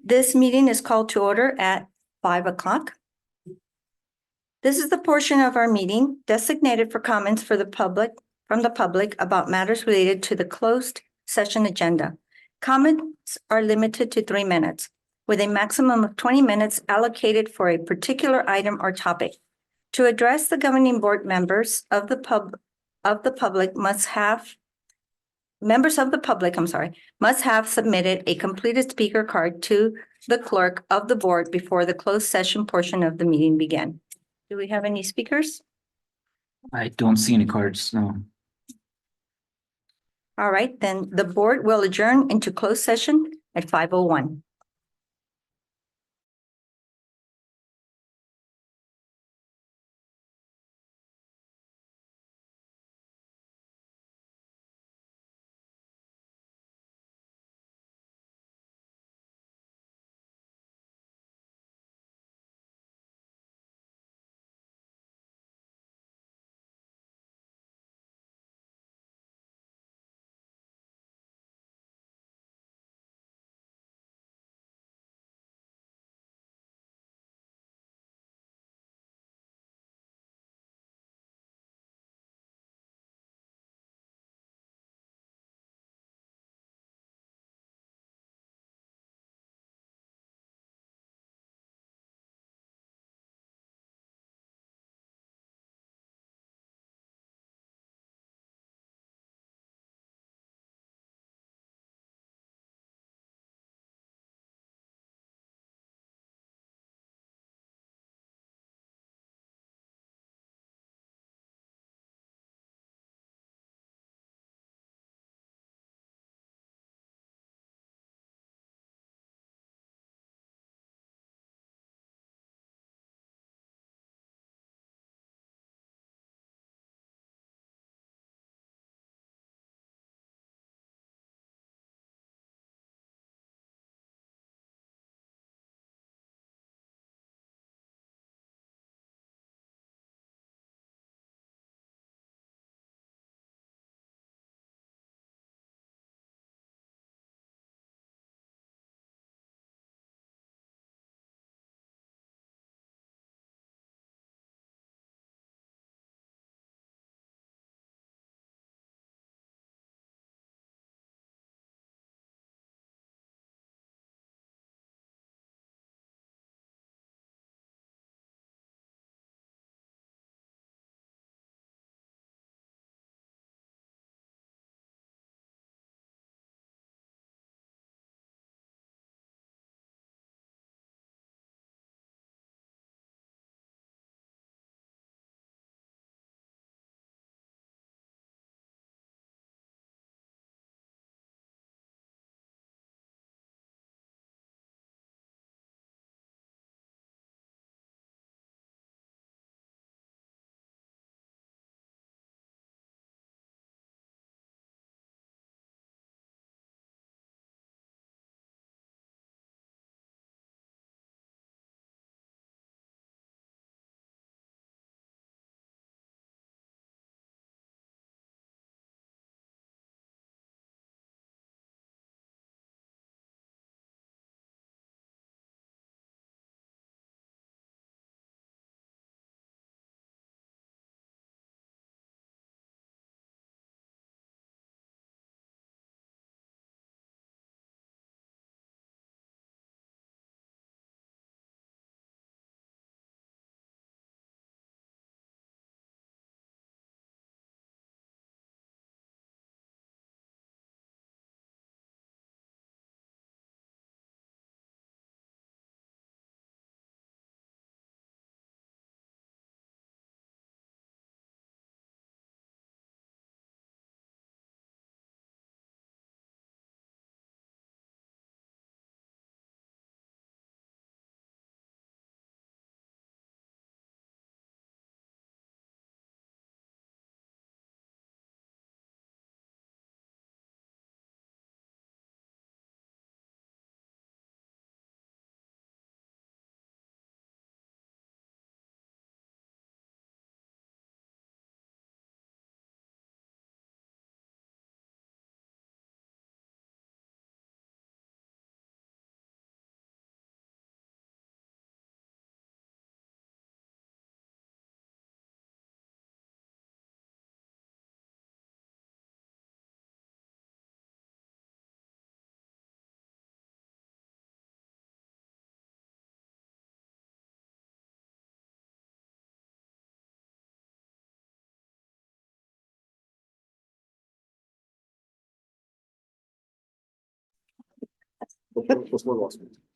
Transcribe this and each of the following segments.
This meeting is called to order at 5 o'clock. This is the portion of our meeting designated for comments from the public about matters related to the closed session agenda. Comments are limited to 3 minutes, with a maximum of 20 minutes allocated for a particular item or topic. To address the governing board, members of the public must have submitted a completed speaker card to the clerk of the board before the closed session portion of the meeting began. Do we have any speakers? I don't see any cards, no. All right, then the board will adjourn into closed session at 5:01.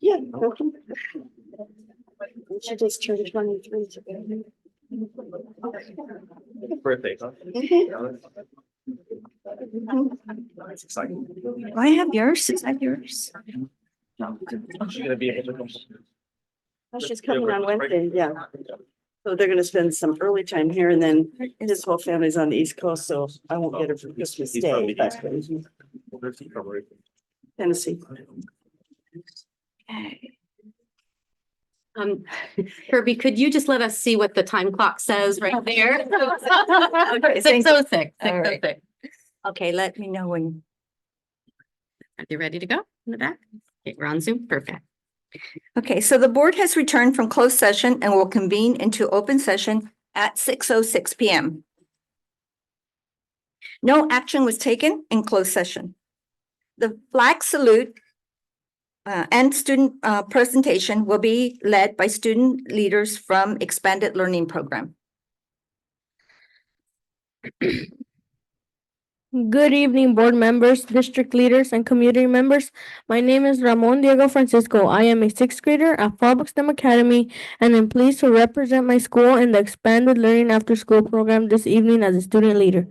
Yeah. She just turned 23 today. Birthday, huh? That's exciting. I have yours. Is that yours? Is she gonna be able to come? She's coming on Wednesday, yeah. So they're gonna spend some early time here and then his whole family's on the East Coast, so I won't get her for Christmas He's from Day, the but East. Where's he from? Tennessee. Kirby, could you just let us see what the time clock says right there? Okay, Six thank you. oh six, All right. 6:06. Okay, let me know when. Are you ready to go in the back? Okay, we're on Zoom. Perfect. Okay, so the board has returned from closed session and will convene into open session at 6:06 PM. No action was taken in closed session. The flag salute and student presentation will be led by student leaders from Expanded Learning Program. Good evening, board members, district leaders, and community members. My name is Ramon Diego Francisco. I am a sixth grader at Fallbrook STEM Academy, and I'm pleased to represent my school in the Expanded Learning After School program this evening as a student leader.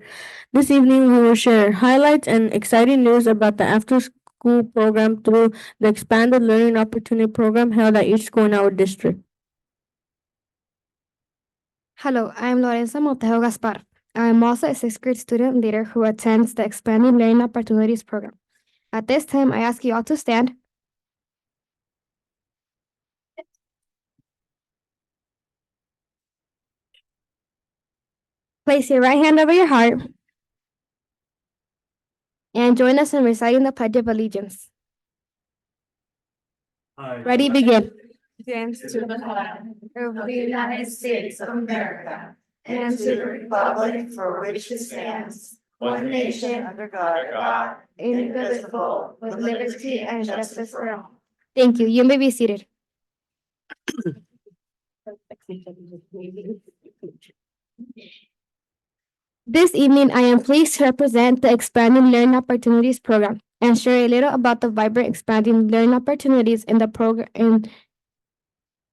This evening, we will share highlights and exciting news about the after-school program through the Expanded Learning Opportunity Program held at each school in our district. Hello, I'm Lorenza Montejo Gaspar. I'm also a sixth grade student leader who attends the Expanding Learning Opportunities program. At this time, I ask you all to stand. Place your right hand over your heart and join us in reciting the Pledge of Allegiance. Ready, begin. Against to the flag of the United States of America and to the republic for which it stands, one nation under God, indivisible, with liberty and justice for all. Thank you. You may be seated. This evening, I am pleased to represent the Expanding Learning Opportunities program and share a little about the vibrant expanding learning opportunities in the program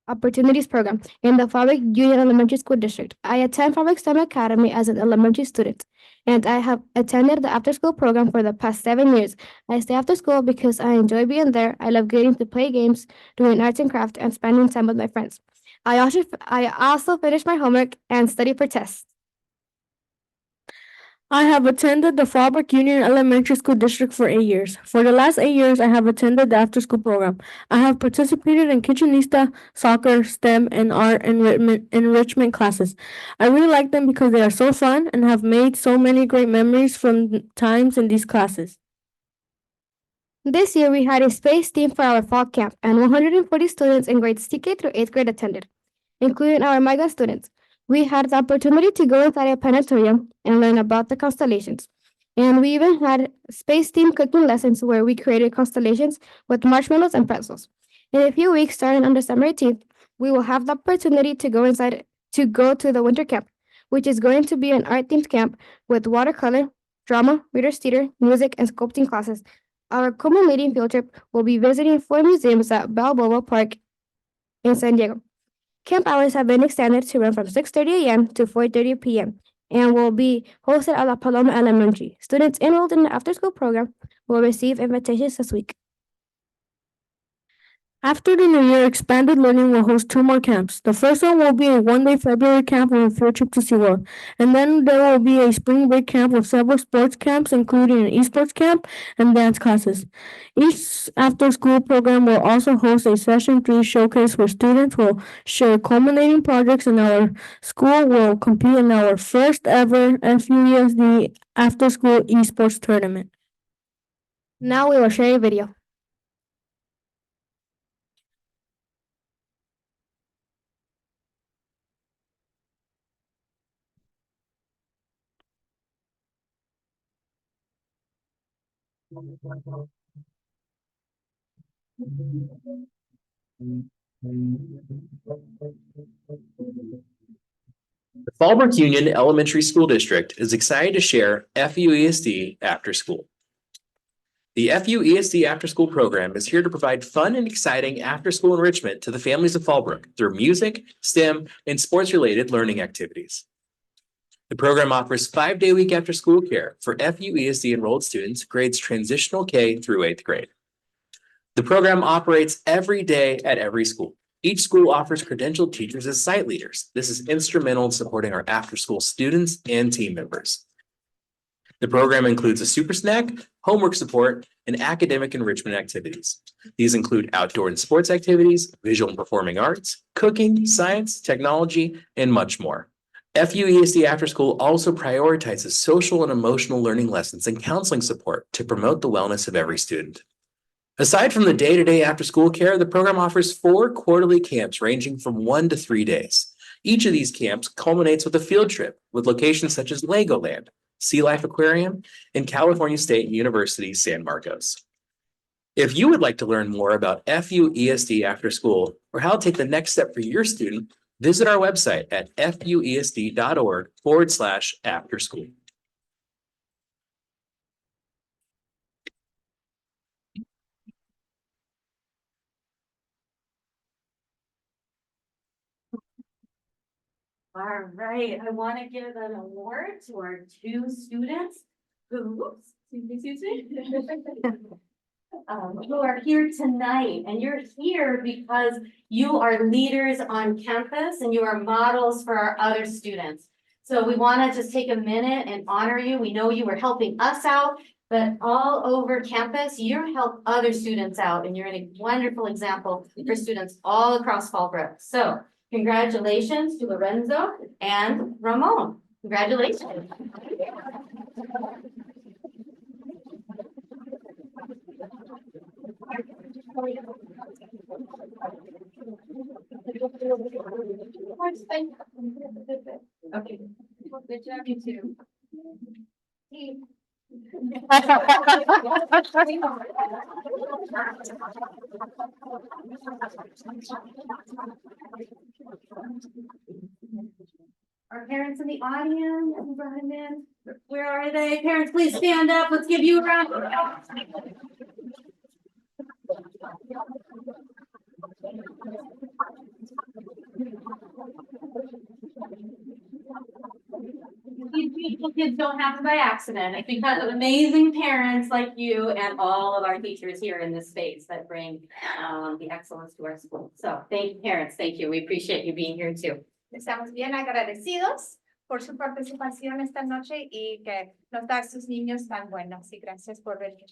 Opportunities Program in the Fallbrook Union Elementary School District. I attend Fallbrook STEM Academy as an elementary student, and I have attended the after-school program for the past 7 years. I stay after school because I enjoy being there. I love getting to play games, doing arts and crafts, and spending time with my friends. I also finish my homework and study for tests. I have attended the Fallbrook Union Elementary School District for 8 years. For the last 8 years, I have attended the after-school program. I have participated in kitchenista, soccer, STEM, and art enrichment classes. I really like them because they are so fun and have made so many great memories from times in these classes. This year, we had a space theme for our fall camp, and 140 students in grades TK through 8th grade attended, including our migrant students. We had the opportunity to go inside a planetarium and learn about the constellations. And we even had space-themed cooking lessons where we created constellations with marshmallows and pretzels. In a few weeks, starting on December 18th, we will have the opportunity to go to the winter camp, which is going to be an art-themed camp with watercolor, drama, reader's theater, music, and sculpting classes. Our culminating field trip will be visiting 4 museums at Balboa Park in San Diego. Camp hours have been extended to run from 6:30 a.m. to 4:30 p.m. and will be hosted at La Paloma Elementary. Students enrolled in the after-school program will receive invitations this week. After the New Year, Expanded Learning will host 2 more camps. The first one will be a one-day February camp with a field trip to SeaWorld. And then there will be a spring break camp with several sports camps, including an esports camp and dance classes. Each after-school program will also host a Session 3 showcase where students will share culminating projects and our school will compete in our first ever FUESD after-school esports tournament. Now we will share a video. The Fallbrook Union Elementary School District is excited to share FUESD after school. The FUESD after-school program is here to provide fun and exciting after-school enrichment to the families of Fallbrook through music, STEM, and sports-related learning activities. The program offers 5-day-a-week after-school care for FUESD enrolled students grades transitional K through 8th grade. The program operates every day at every school. Each school offers credentialed teachers as site leaders. This is instrumental in supporting our after-school students and team members. The program includes a super snack, homework support, and academic enrichment activities. These include outdoor and sports activities, visual and performing arts, cooking, science, technology, and much more. FUESD After School also prioritizes social and emotional learning lessons and counseling support to promote the wellness of every student. Aside from the day-to-day after-school care, the program offers 4 quarterly camps ranging from 1 to 3 days. Each of these camps culminates with a field trip with locations such as Legoland, Sea Life Aquarium, and California State University, San Marcos. If you would like to learn more about FUESD After School or how to take the next step for your student, visit our website at fuesd.org/afterschool. All right, I want to give an award to our 2 students who, who are here tonight. And you're here because you are leaders on campus and you are models for our other students. So we want to just take a minute and honor you. We know you were helping us out, but all over campus, you help other students out and you're a wonderful example for students all across Fallbrook. So congratulations to Lorenzo and Ramon. Congratulations. Okay. Good job, you too. Our parents in the audience, we brought them in. Where are they? Parents, please stand up. Let's give you a round of applause. These beautiful kids don't happen by accident. It's because of amazing parents like you and all of our teachers here in this space that bring the excellence to our school. So thank you, parents. Thank you. We appreciate you being here too. Estamos bien agradecidos por su participación esta noche y que nos da a sus niños tan buenos. Y gracias por venir.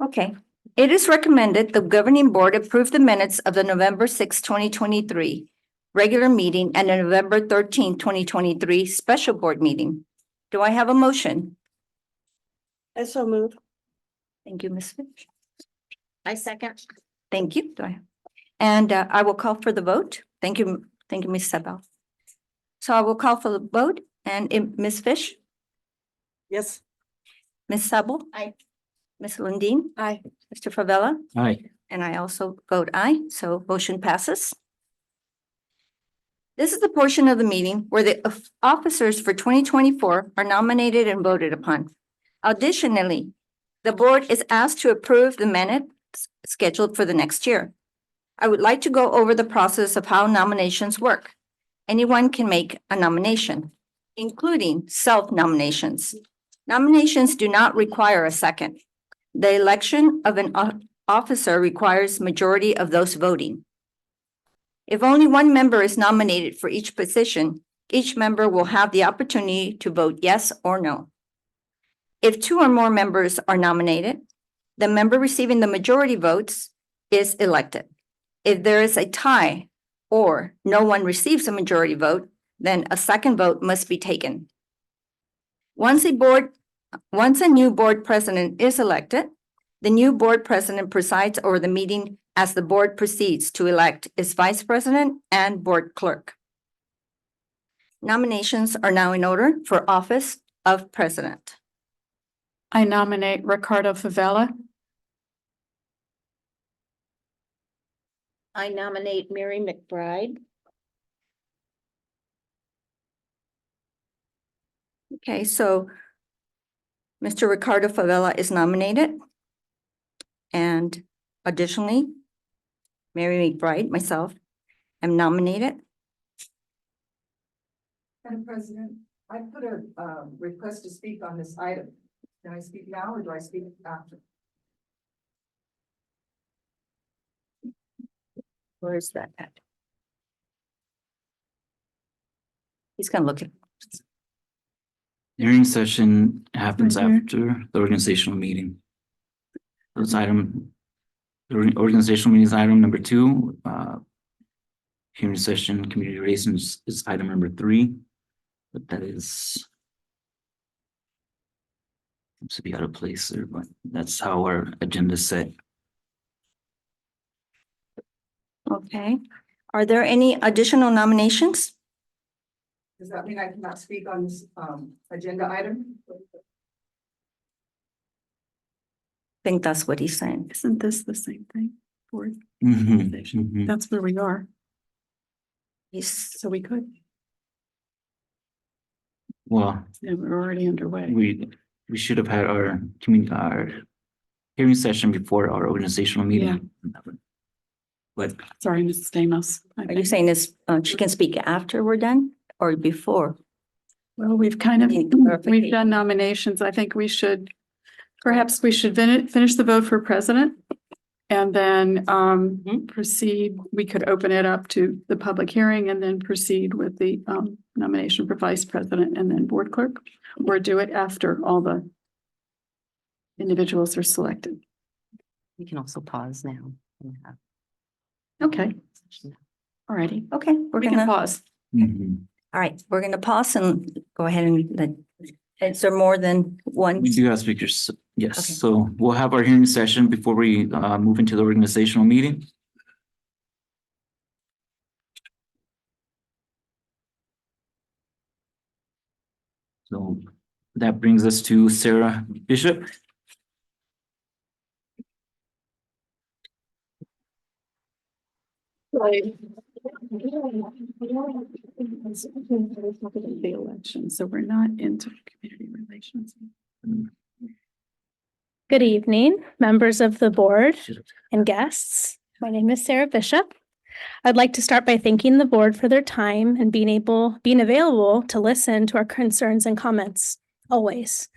Okay. It is recommended the governing board approve the minutes of the November 6, 2023 regular meeting and the November 13, 2023 special board meeting. Do I have a motion? I so move. Thank you, Ms. Fitch. I second. Thank you. And I will call for the vote. Thank you, Ms. Sabel. So I will call for the vote and Ms. Fish, Yes. Ms. Sabel. Aye. Ms. Lundin. Aye. Mr. Favela. Aye. And I also vote aye, so motion passes. This is the portion of the meeting where the officers for 2024 are nominated and voted upon. Additionally, the board is asked to approve the minutes scheduled for the next year. I would like to go over the process of how nominations work. Anyone can make a nomination, including self-nominations. Nominations do not require a second. The election of an officer requires majority of those voting. If only one member is nominated for each position, each member will have the opportunity to vote yes or no. If 2 or more members are nominated, the member receiving the majority votes is elected. If there is a tie or no one receives a majority vote, then a second vote must be taken. Once a new board president is elected, the new board president presides over the meeting as the board proceeds to elect its vice president and board clerk. Nominations are now in order for office of president. I nominate Ricardo Favela. I nominate Mary McBride. Okay, so Mr. Ricardo Favela is nominated. And additionally, Mary McBride, myself, am nominated. Madam President, I put a request to speak on this item. Can I speak now or do I speak after? Where is that at? He's gonna look at. Hearing session happens Right here. after the organizational meeting. This item, the organizational meeting is item number 2. Hearing session, community relations is item number 3. But that is. Seems to be out of place there, but that's how our agenda is set. Okay, are there any additional nominations? Does that mean I cannot speak on this agenda item? I think that's what he's saying. Isn't this the same thing? Board, Mhm, mhm. that's where we are, He's, so we could, Well, yeah, we're already underway. we should have had our hearing session before our organizational meeting. But Sorry, Mrs. Stamos. are you saying this, she can speak after we're done or before? Well, we've kind of, Need clarification. we've done nominations. I think we should, perhaps we should finish the vote for president. And then proceed, we could open it up to the public hearing and then proceed with the nomination for vice president and then board clerk. Or do it after all the individuals are selected. We can also pause now. Okay, alrighty. Okay, we're We can gonna, pause. mhm. all right, we're gonna pause and go ahead and is there more than one? We do have speakers, yes, Okay. so we'll have our hearing session before we move into the organizational meeting. So that brings us to Sarah Bishop. The election, so we're not into community relations. Good evening, members of the board and guests. My name is Sarah Bishop. I'd like to start by thanking the board for their time and being available to listen to our concerns and comments, always.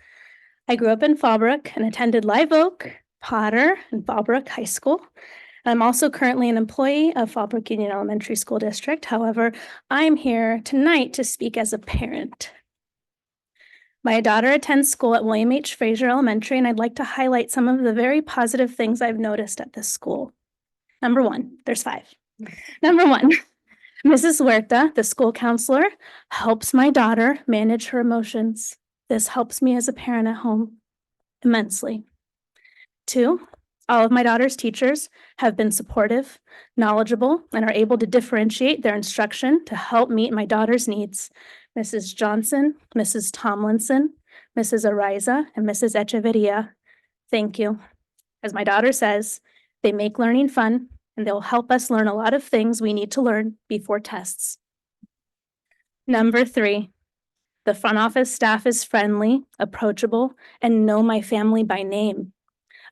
I grew up in Fallbrook and attended Live Oak, Potter, and Fallbrook High School. I'm also currently an employee of Fallbrook Union Elementary School District. However, I'm here tonight to speak as a parent. My daughter attends school at William H. Fraser Elementary, and I'd like to highlight some of the very positive things I've noticed at this school. Number 1, there's 5. Number 1, Mrs. Huerta, the school counselor, helps my daughter manage her emotions. This helps me as a parent at home immensely. 2, all of my daughter's teachers have been supportive, knowledgeable, and are able to differentiate their instruction to help meet my daughter's needs. Mrs. Johnson, Mrs. Tomlinson, Mrs. Ariza, and Mrs. Echeverria, thank you. As my daughter says, they make learning fun, and they'll help us learn a lot of things we need to learn before tests. Number 3, the front office staff is friendly, approachable, and know my family by name.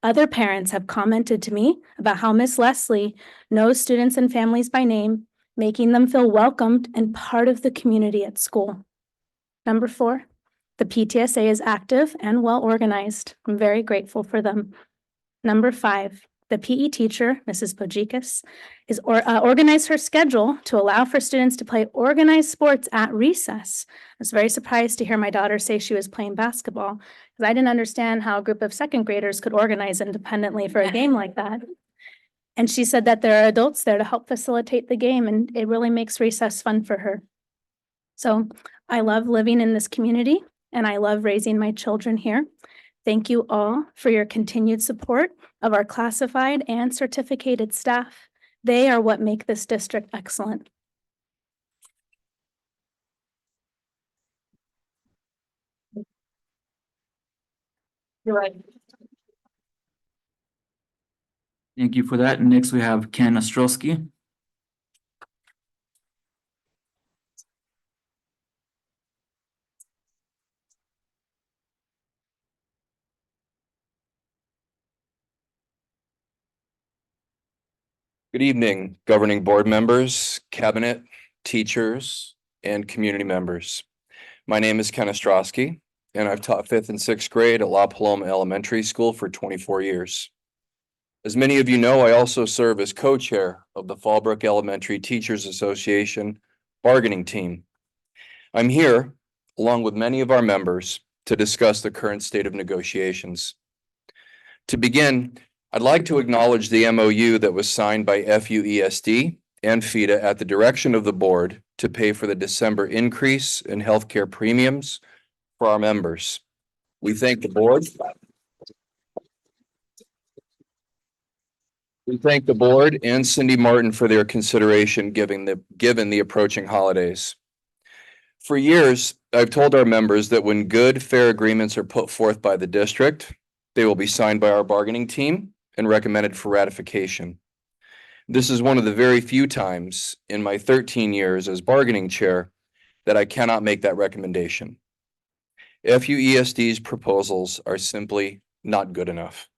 Other parents have commented to me about how Miss Leslie knows students and families by name, making them feel welcomed and part of the community at school. Number 4, the PTSA is active and well organized. I'm very grateful for them. Number 5, the PE teacher, Mrs. Pojikas, is organized her schedule to allow for students to play organized sports at recess. I was very surprised to hear my daughter say she was playing basketball because I didn't understand how a group of second graders could organize independently for a game like that. And she said that there are adults there to help facilitate the game, and it really makes recess fun for her. So I love living in this community, and I love raising my children here. Thank you all for your continued support of our classified and certificated staff. They are what make this district excellent. You're right. Thank you for that. Next, we have Ken Ostrowski. Good evening, governing board members, cabinet, teachers, and community members. My name is Ken Ostrowski, and I've taught 5th and 6th grade at La Paloma Elementary School for 24 years. As many of you know, I also serve as co-chair of the Fallbrook Elementary Teachers Association bargaining team. I'm here, along with many of our members, to discuss the current state of negotiations. To begin, I'd like to acknowledge the MOU that was signed by FUESD and FIDA at the direction of the board to pay for the December increase in healthcare premiums for our members. We thank the board. We thank the board and Cindy Martin for their consideration given the approaching holidays. For years, I've told our members that when good, fair agreements are put forth by the district, they will be signed by our bargaining team and recommended for ratification. This is one of the very few times in my 13 years as bargaining chair that I cannot make that recommendation. FUESD's proposals are simply not good enough.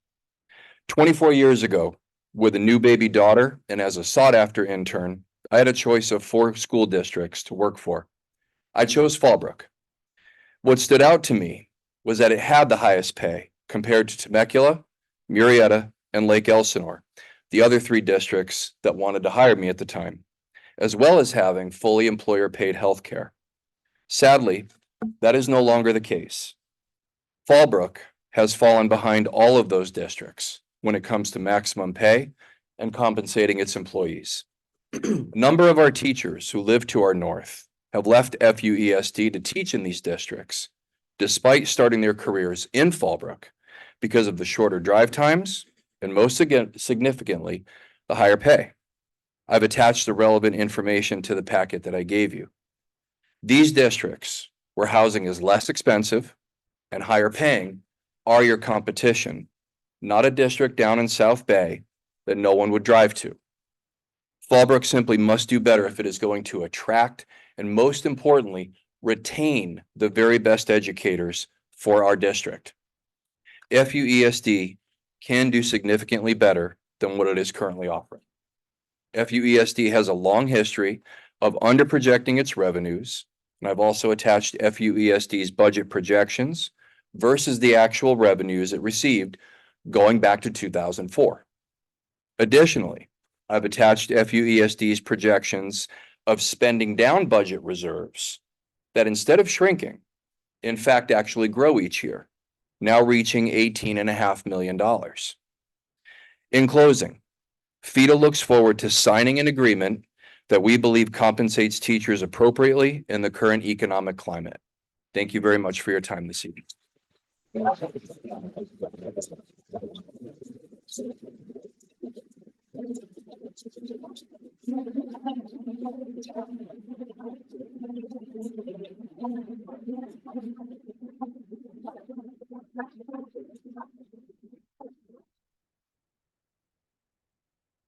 24 years ago, with a new baby daughter and as a sought-after intern, I had a choice of 4 school districts to work for. I chose Fallbrook. What stood out to me was that it had the highest pay compared to Temecula, Murrieta, and Lake Elsinore, the other 3 districts that wanted to hire me at the time, as well as having fully employer-paid health care. Sadly, that is no longer the case. Fallbrook has fallen behind all of those districts when it comes to maximum pay and compensating its employees. A number of our teachers who live to our north have left FUESD to teach in these districts, despite starting their careers in Fallbrook because of the shorter drive times and most significantly, the higher pay. I've attached the relevant information to the packet that I gave you. These districts where housing is less expensive and higher paying are your competition, not a district down in South Bay that no one would drive to. Fallbrook simply must do better if it is going to attract and, most importantly, retain the very best educators for our district. FUESD can do significantly better than what it is currently offering. FUESD has a long history of underprojecting its revenues, and I've also attached FUESD's budget projections versus the actual revenues it received going back to 2004. Additionally, I've attached FUESD's projections of spending down budget reserves that instead of shrinking, in fact, actually grow each year, now reaching $18.5 million. In closing, FIDA looks forward to signing an agreement that we believe compensates teachers appropriately in the current economic climate. Thank you very much for your time this evening.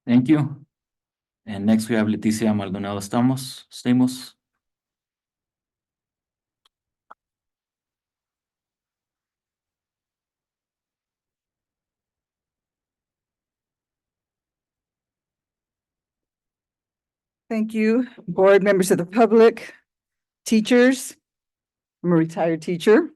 Thank you. And next we have Leticia Maldonado Stamos. Thank you, board members of the public, teachers. I'm a retired teacher.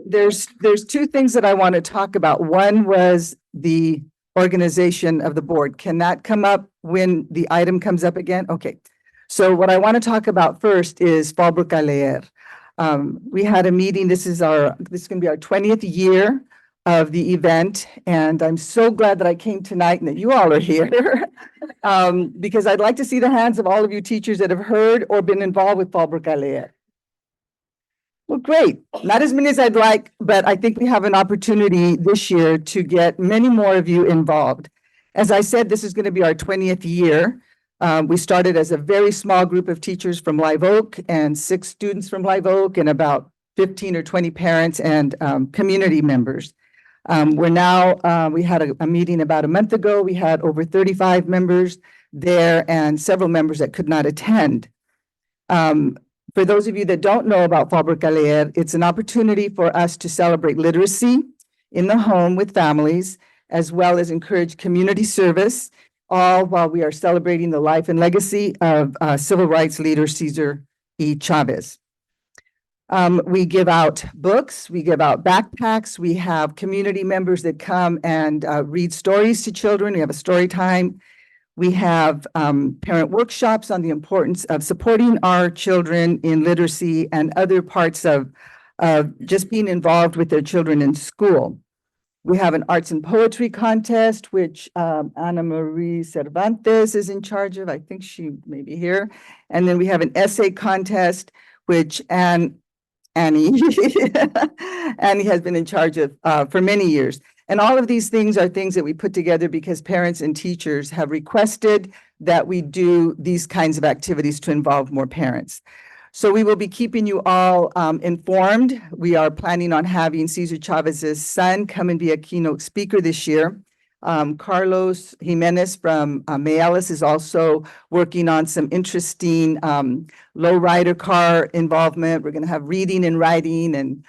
There's 2 things that I want to talk about. One was the organization of the board. Can that come up when the item comes up again? Okay. So what I want to talk about first is Fallbrook a Leer. We had a meeting. This is going to be our 20th year of the event, and I'm so glad that I came tonight and that you all are here. Because I'd like to see the hands of all of you teachers that have heard or been involved with Fallbrook a Leer. Well, great. Not as many as I'd like, but I think we have an opportunity this year to get many more of you involved. As I said, this is going to be our 20th year. We started as a very small group of teachers from Live Oak and 6 students from Live Oak and about 15 or 20 parents and community members. We're now, we had a meeting about a month ago. We had over 35 members there and several members that could not attend. For those of you that don't know about Fallbrook a Leer, it's an opportunity for us to celebrate literacy in the home with families, as well as encourage community service all while we are celebrating the life and legacy of civil rights leader Cesar E. Chavez. We give out books, we give out backpacks, we have community members that come and read stories to children. We have a story time. We have parent workshops on the importance of supporting our children in literacy and other parts of just being involved with their children in school. We have an arts and poetry contest, which Ana Marie Cervantes is in charge of. I think she may be here. And then we have an essay contest, which Annie has been in charge of for many years. And all of these things are things that we put together because parents and teachers have requested that we do these kinds of activities to involve more parents. So we will be keeping you all informed. We are planning on having Cesar Chavez's son come and be a keynote speaker this year. Carlos Jimenez from Mayales is also working on some interesting lowrider car involvement. We're going to have reading and writing, and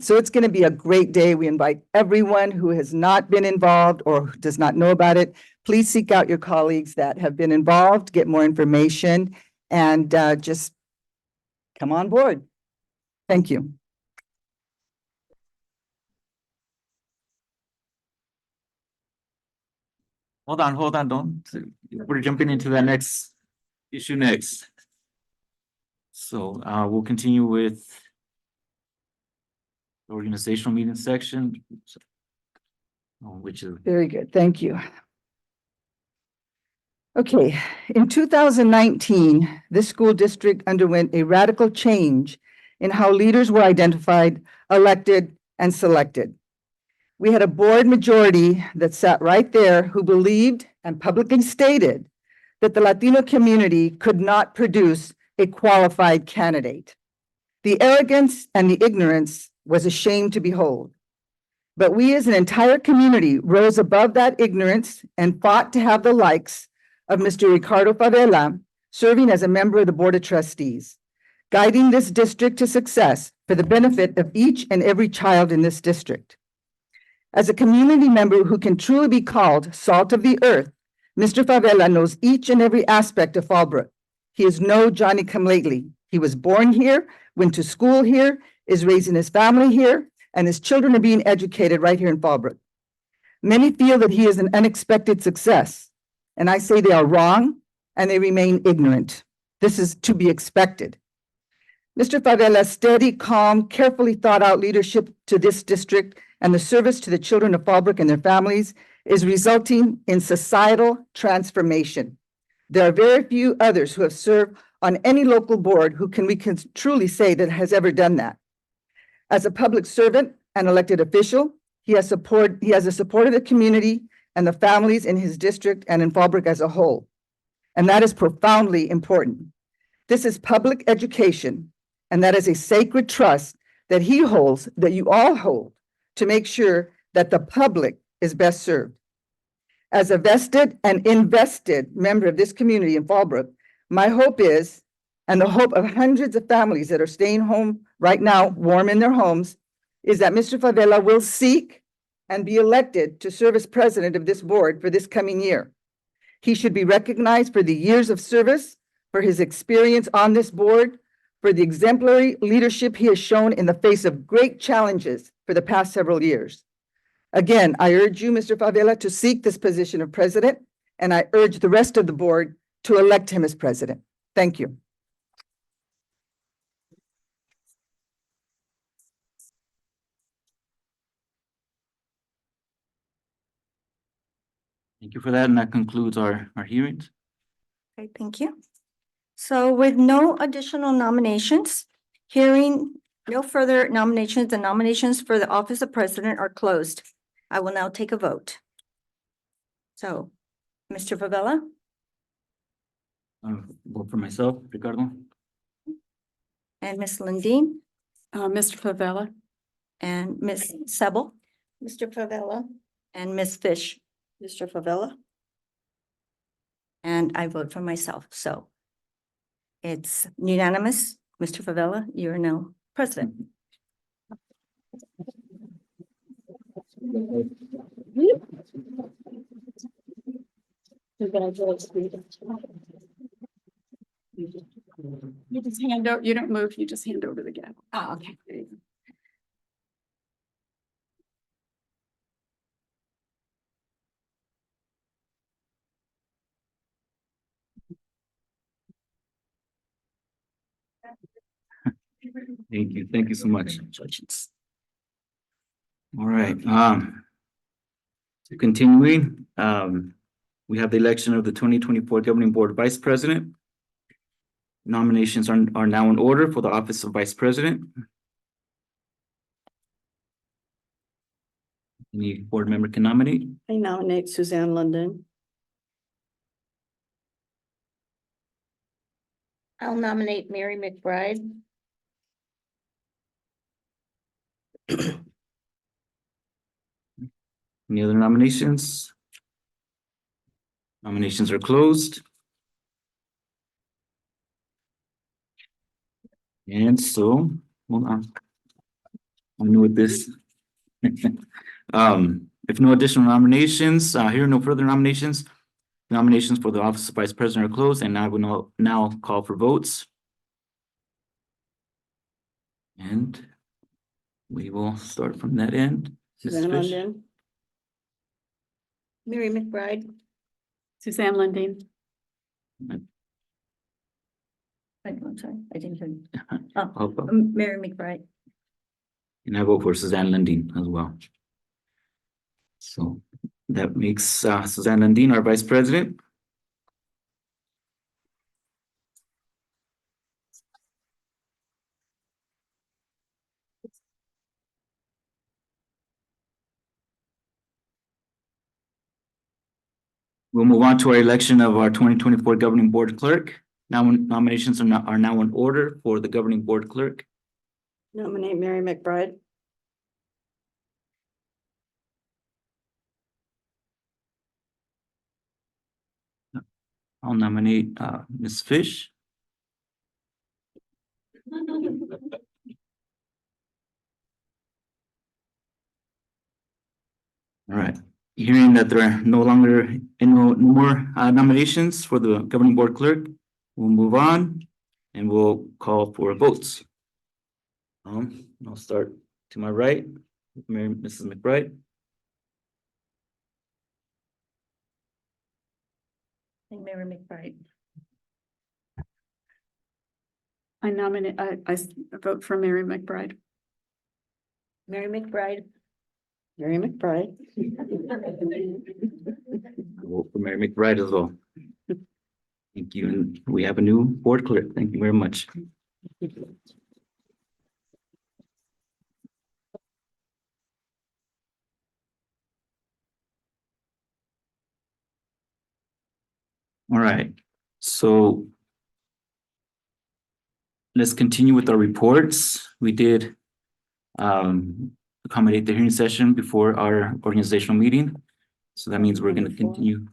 so it's going to be a great day. We invite everyone who has not been involved or who does not know about it. Please seek out your colleagues that have been involved, get more information, and just come on board. Thank you. Hold on, don't. We're jumping into the next issue next. So we'll continue with the organizational meeting section. Which is Very good. Thank you. Okay, in 2019, this school district underwent a radical change in how leaders were identified, elected, and selected. We had a board majority that sat right there who believed and publicly stated that the Latino community could not produce a qualified candidate. The arrogance and the ignorance was a shame to behold. But we as an entire community rose above that ignorance and fought to have the likes of Mr. Ricardo Favela serving as a member of the Board of Trustees, guiding this district to success for the benefit of each and every child in this district. As a community member who can truly be called salt of the earth, Mr. Favela knows each and every aspect of Fallbrook. He is no Johnny-come-lately. He was born here, went to school here, is raising his family here, and his children are being educated right here in Fallbrook. Many feel that he is an unexpected success, and I say they are wrong and they remain ignorant. This is to be expected. Mr. Favela's steady, calm, carefully thought out leadership to this district and the service to the children of Fallbrook and their families is resulting in societal transformation. There are very few others who have served on any local board we can truly say that has ever done that. As a public servant and elected official, he has the support of the community and the families in his district and in Fallbrook as a whole. And that is profoundly important. This is public education, and that is a sacred trust that he holds, that you all hold, to make sure that the public is best served. As a vested and invested member of this community in Fallbrook, my hope is, and the hope of hundreds of families that are staying home right now, warm in their homes, is that Mr. Favela will seek and be elected to serve as president of this board for this coming year. He should be recognized for the years of service, for his experience on this board, for the exemplary leadership he has shown in the face of great challenges for the past several years. Again, I urge you, Mr. Favela, to seek this position of president, and I urge the rest of the board to elect him as president. Thank you. Thank you for that, and that concludes our hearings. Okay, thank you. So with no additional nominations, hearing no further nominations, the nominations for the office of president are closed. I will now take a vote. So, Mr. Favela, Vote for myself, Ricardo. and Ms. Lundin, Mr. Favela. and Ms. Sebel, Mr. Favela. and Ms. Fish. Mr. Favela. And I vote for myself, so it's unanimous. Mr. Favela, you are now president. You just hand out, you don't move, you just hand over the gavel. Oh, okay. There you go. Thank you so much. All right, continuing, we have the election of the 2024 Governing Board Vice President. Nominations are now in order for the office of Vice President. Any board member can nominate. I nominate Suzanne London. I'll nominate Mary McBride. Any other nominations? Nominations are closed. And so, hold on. I'm new with this. If no additional nominations, here are no further nominations. Nominations for the office of Vice President are closed, and I will now call for votes. And we will start from that end. Mrs. Suzanne Fish? London. Mary McBride. Suzanne Lundin. I'm sorry, I didn't hear you. I'll vote. Mary McBride. And I vote for Suzanne Lundin as well. So that makes Suzanne Lundin our Vice President. We'll move on to our election of our 2024 Governing Board Clerk. Now nominations are now in order for the Governing Board Clerk. Nominate Mary McBride. I'll nominate Ms. Fish. All right, hearing that there are no more nominations for the Governing Board Clerk, we'll move on and we'll call for votes. I'll start to my right, Mrs. McBride. Mary McBride. I nominate, I vote for Mary McBride. Mary McBride. Mary McBride. I vote for Mary McBride as well. Thank you, and we have a new board clerk. Thank you very much. All right, so let's continue with our reports. We did accommodate the hearing session before our organizational meeting. So that means we're going to continue.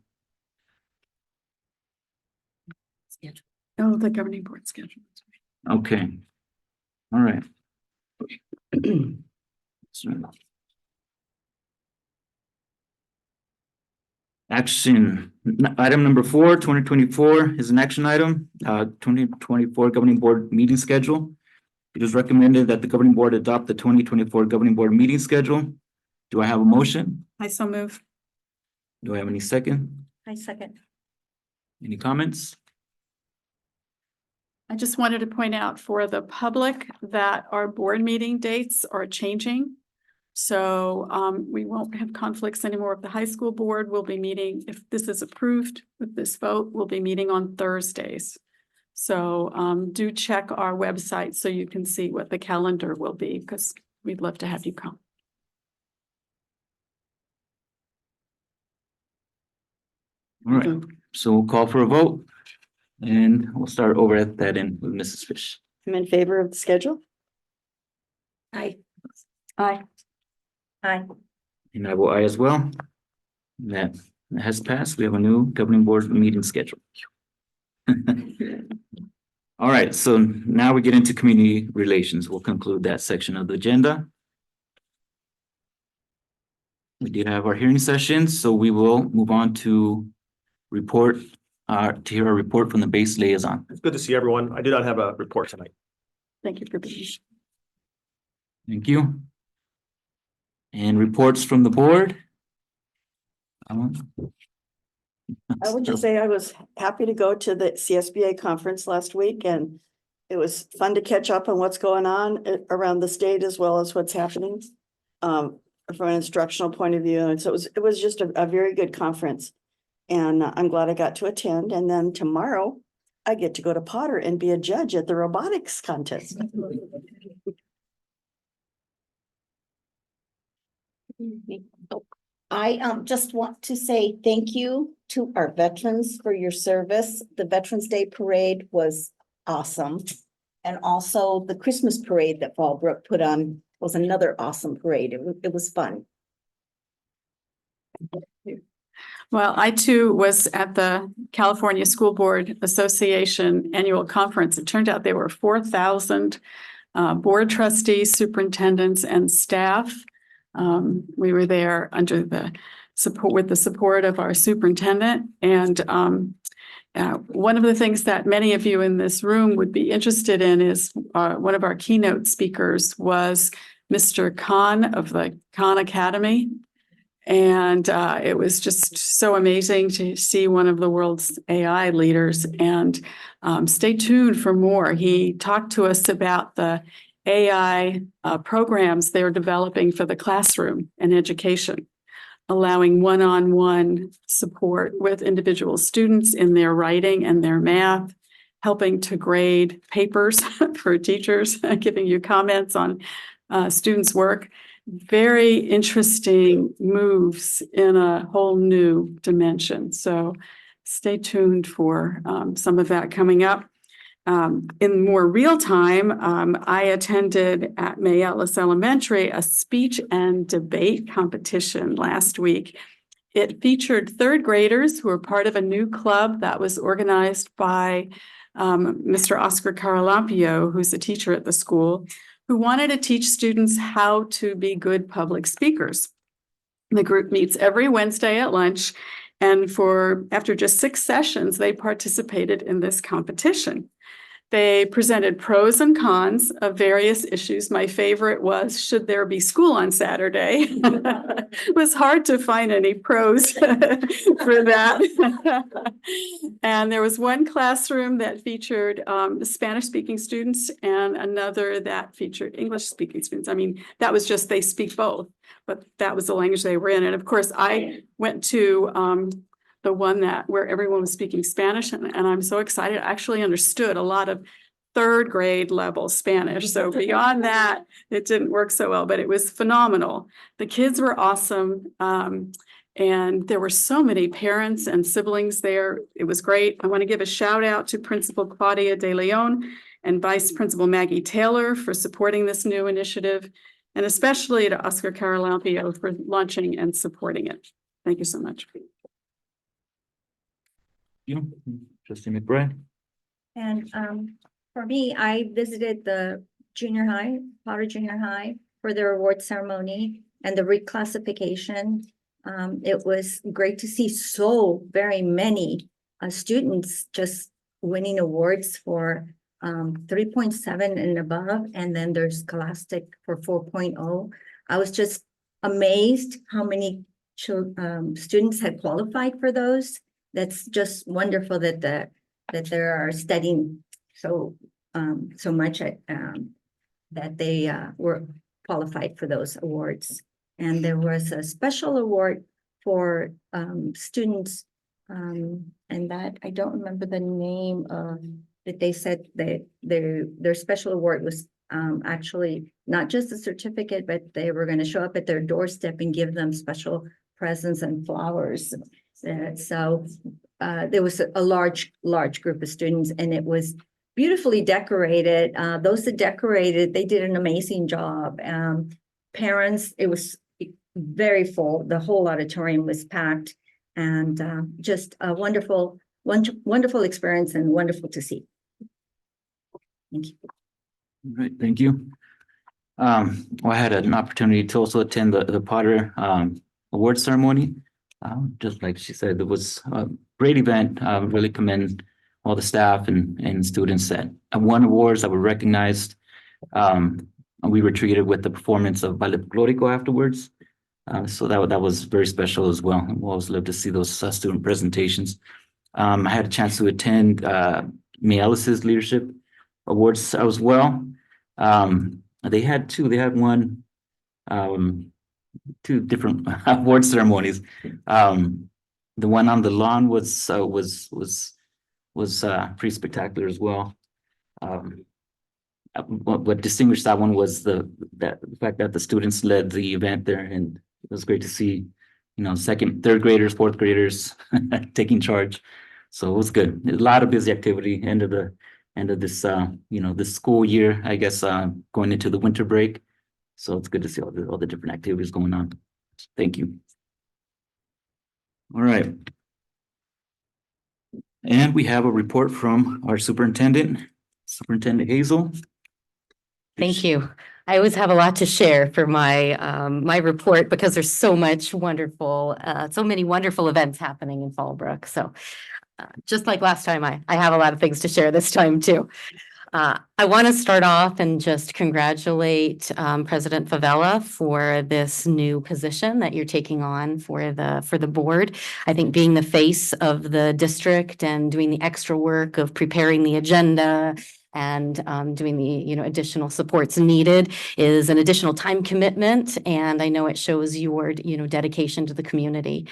Oh, the governing board schedule. Okay. All right. Action, item number 4, 2024 is an action item, 2024 Governing Board meeting schedule. It is recommended that the Governing Board adopt the 2024 Governing Board meeting schedule. Do I have a motion? I so move. Do I have any second? I second. Any comments? I just wanted to point out for the public that our board meeting dates are changing. So we won't have conflicts anymore with the high school board. We'll be meeting, if this is approved with this vote, we'll be meeting on Thursdays. So do check our website so you can see what the calendar will be, because we'd love to have you come. All right, so we'll call for a vote and we'll start over at that end with Mrs. Fish. I'm in favor of the schedule. Aye. Aye. Aye. And I vote aye as well. That has passed. We have a new Governing Board meeting schedule. All right, so now we get into community relations. We'll conclude that section of the agenda. We did have our hearing sessions, so we will move on to report, to hear a report from the base liaison. It's good to see everyone. I do not have a report tonight. Thank you for being here. Thank you. And reports from the board? I would just say I was happy to go to the CSBA conference last week, and it was fun to catch up on what's going on around the state as well as what's happening from an instructional point of view. And so it was just a very good conference. And I'm glad I got to attend. And then tomorrow I get to go to Potter and be a judge at the robotics contest. I just want to say thank you to our veterans for your service. The Veterans Day Parade was awesome. And also the Christmas parade that Fallbrook put on was another awesome parade. It was fun. Well, I too was at the California School Board Association Annual Conference. It turned out there were 4,000 board trustees, superintendents, and staff. We were there under the support, with the support of our superintendent. And one of the things that many of you in this room would be interested in is one of our keynote speakers was Mr. Khan of the Khan Academy. And it was just so amazing to see one of the world's AI leaders, and stay tuned for more. He talked to us about the AI programs they're developing for the classroom and education, allowing one-on-one support with individual students in their writing and their math, helping to grade papers for teachers, giving you comments on students' work. Very interesting moves in a whole new dimension. So stay tuned for some of that coming up. In more real time, I attended at May Atlas Elementary a speech and debate competition last week. It featured third graders who were part of a new club that was organized by Mr. Oscar Caralampio, who's a teacher at the school, who wanted to teach students how to be good public speakers. The group meets every Wednesday at lunch, and after just 6 sessions, they participated in this competition. They presented pros and cons of various issues. My favorite was, should there be school on Saturday? It was hard to find any pros for that. And there was one classroom that featured Spanish-speaking students and another that featured English-speaking students. I mean, that was just, they speak both, but that was the language they were in. And of course, I went to the one where everyone was speaking Spanish, and I'm so excited. I actually understood a lot of 3rd grade level Spanish. So beyond that, it didn't work so well, but it was phenomenal. The kids were awesome. And there were so many parents and siblings there. It was great. I want to give a shout out to Principal Claudia De Leon and Vice Principal Maggie Taylor for supporting this new initiative, and especially to Oscar Caralampio for launching and supporting it. Thank you so much. You, Trustee McBride. And for me, I visited the junior high, Potter Junior High, for their award ceremony and the reclassification. It was great to see so very many students just winning awards for 3.7 and above, and then there's Scholastic for 4.0. I was just amazed how many students had qualified for those. That's just wonderful that they are studying so much that they were qualified for those awards. And there was a special award for students, and that I don't remember the name of, that they said that their special award was actually not just a certificate, but they were going to show up at their doorstep and give them special presents and flowers. So there was a large group of students, and it was beautifully decorated. Those that decorated, they did an amazing job. Parents, it was very full. The whole auditorium was packed, and just a wonderful experience and wonderful to see. Thank you. All right, thank you. Well, I had an opportunity to also attend the Potter award ceremony. Just like she said, it was a great event. Really commend all the staff and students that won awards that were recognized. And we were treated with the performance of Ballet Folklorico afterwards. So that was very special as well. We always love to see those student presentations. I had a chance to attend May Ellis's Leadership Awards as well. They had two. They had one, two different award ceremonies. The one on the lawn was pretty spectacular as well. What distinguished that one was the fact that the students led the event there, and it was great to see, second, third graders, fourth graders taking charge. So it was good. A lot of busy activity. End of this this school year, I guess, going into the winter break. So it's good to see all the different activities going on. Thank you. All right. And we have a report from our Superintendent Hazel. Thank you. I always have a lot to share for my report because there's so many wonderful events happening in Fallbrook. So just like last time, I have a lot of things to share this time too. I want to start off and just congratulate President Favela for this new position that you're taking on for the board. I think being the face of the district and doing the extra work of preparing the agenda and doing the additional supports needed is an additional time commitment, and I know it shows your dedication to the community.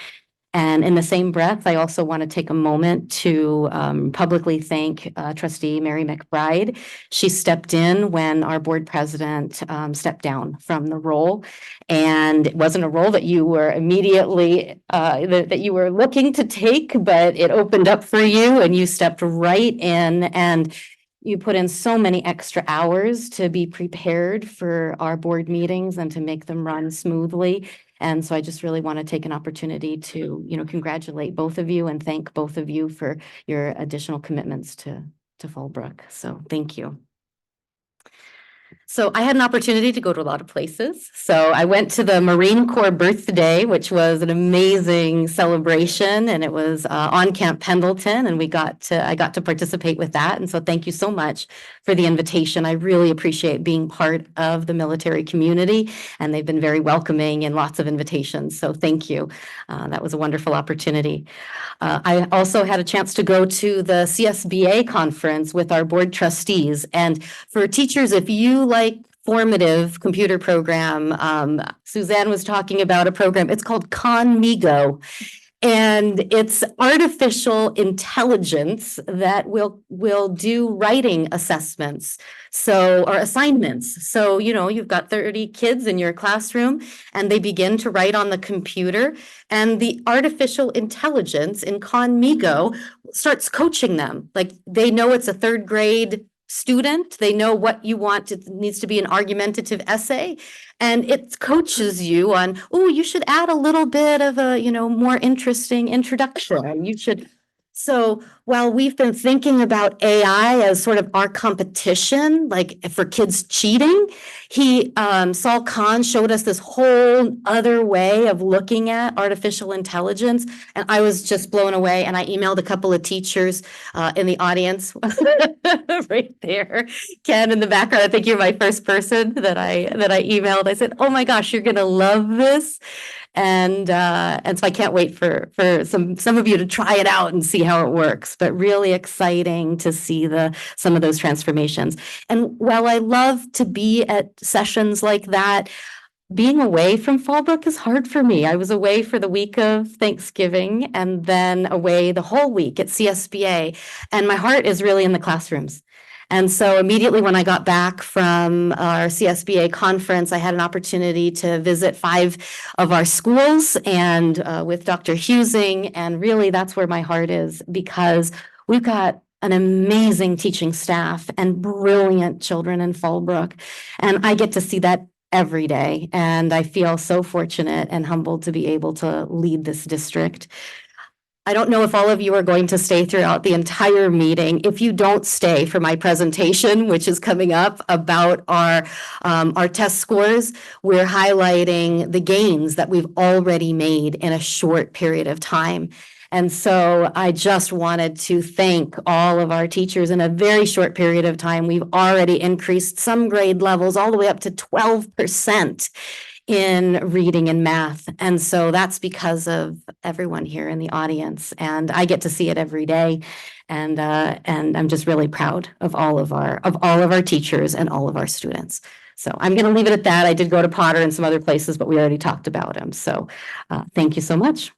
And in the same breath, I also want to take a moment to publicly thank Trustee Mary McBride. She stepped in when our board president stepped down from the role. And it wasn't a role that you were immediately, that you were looking to take, but it opened up for you and you stepped right in, and you put in so many extra hours to be prepared for our board meetings and to make them run smoothly. And so I just really want to take an opportunity to, congratulate both of you and thank both of you for your additional commitments to Fallbrook. So thank you. So I had an opportunity to go to a lot of places. So I went to the Marine Corps birthday, which was an amazing celebration, and it was on Camp Pendleton, and I got to participate with that. And so thank you so much for the invitation. I really appreciate being part of the military community, and they've been very welcoming and lots of invitations. So thank you. That was a wonderful opportunity. I also had a chance to go to the CSBA conference with our board trustees. And for teachers, if you like formative computer program, Suzanne was talking about a program, it's called Conmigo. And it's artificial intelligence that will do writing assessments, or assignments. So, you've got 30 kids in your classroom and they begin to write on the computer, and the artificial intelligence in Conmigo starts coaching them. Like, they know it's a third grade student. They know what you want. It needs to be an argumentative essay. And it coaches you on, oh, you should add a little bit of a, more interesting introduction. You should. So while we've been thinking about AI as sort of our competition, like for kids cheating, Saul Khan showed us this whole other way of looking at artificial intelligence. And I was just blown away. And I emailed a couple of teachers in the audience right there. Ken in the background, I think you're my first person that I emailed. I said, oh my gosh, you're going to love this. And so I can't wait for some of you to try it out and see how it works, but really exciting to see some of those transformations. And while I love to be at sessions like that, being away from Fallbrook is hard for me. I was away for the week of Thanksgiving and then away the whole week at CSBA, and my heart is really in the classrooms. And so immediately when I got back from our CSBA conference, I had an opportunity to visit 5 of our schools and with Dr. Husing. And really that's where my heart is, because we've got an amazing teaching staff and brilliant children in Fallbrook. And I get to see that every day. And I feel so fortunate and humbled to be able to lead this district. I don't know if all of you are going to stay throughout the entire meeting. If you don't stay for my presentation, which is coming up about our test scores, we're highlighting the gains that we've already made in a short period of time. And so I just wanted to thank all of our teachers in a very short period of time. We've already increased some grade levels all the way up to 12% in reading and math. And so that's because of everyone here in the audience. And I get to see it every day. And I'm just really proud of all of our teachers and all of our students. So I'm going to leave it at that. I did go to Potter and some other places, but we already talked about them. So thank you so much.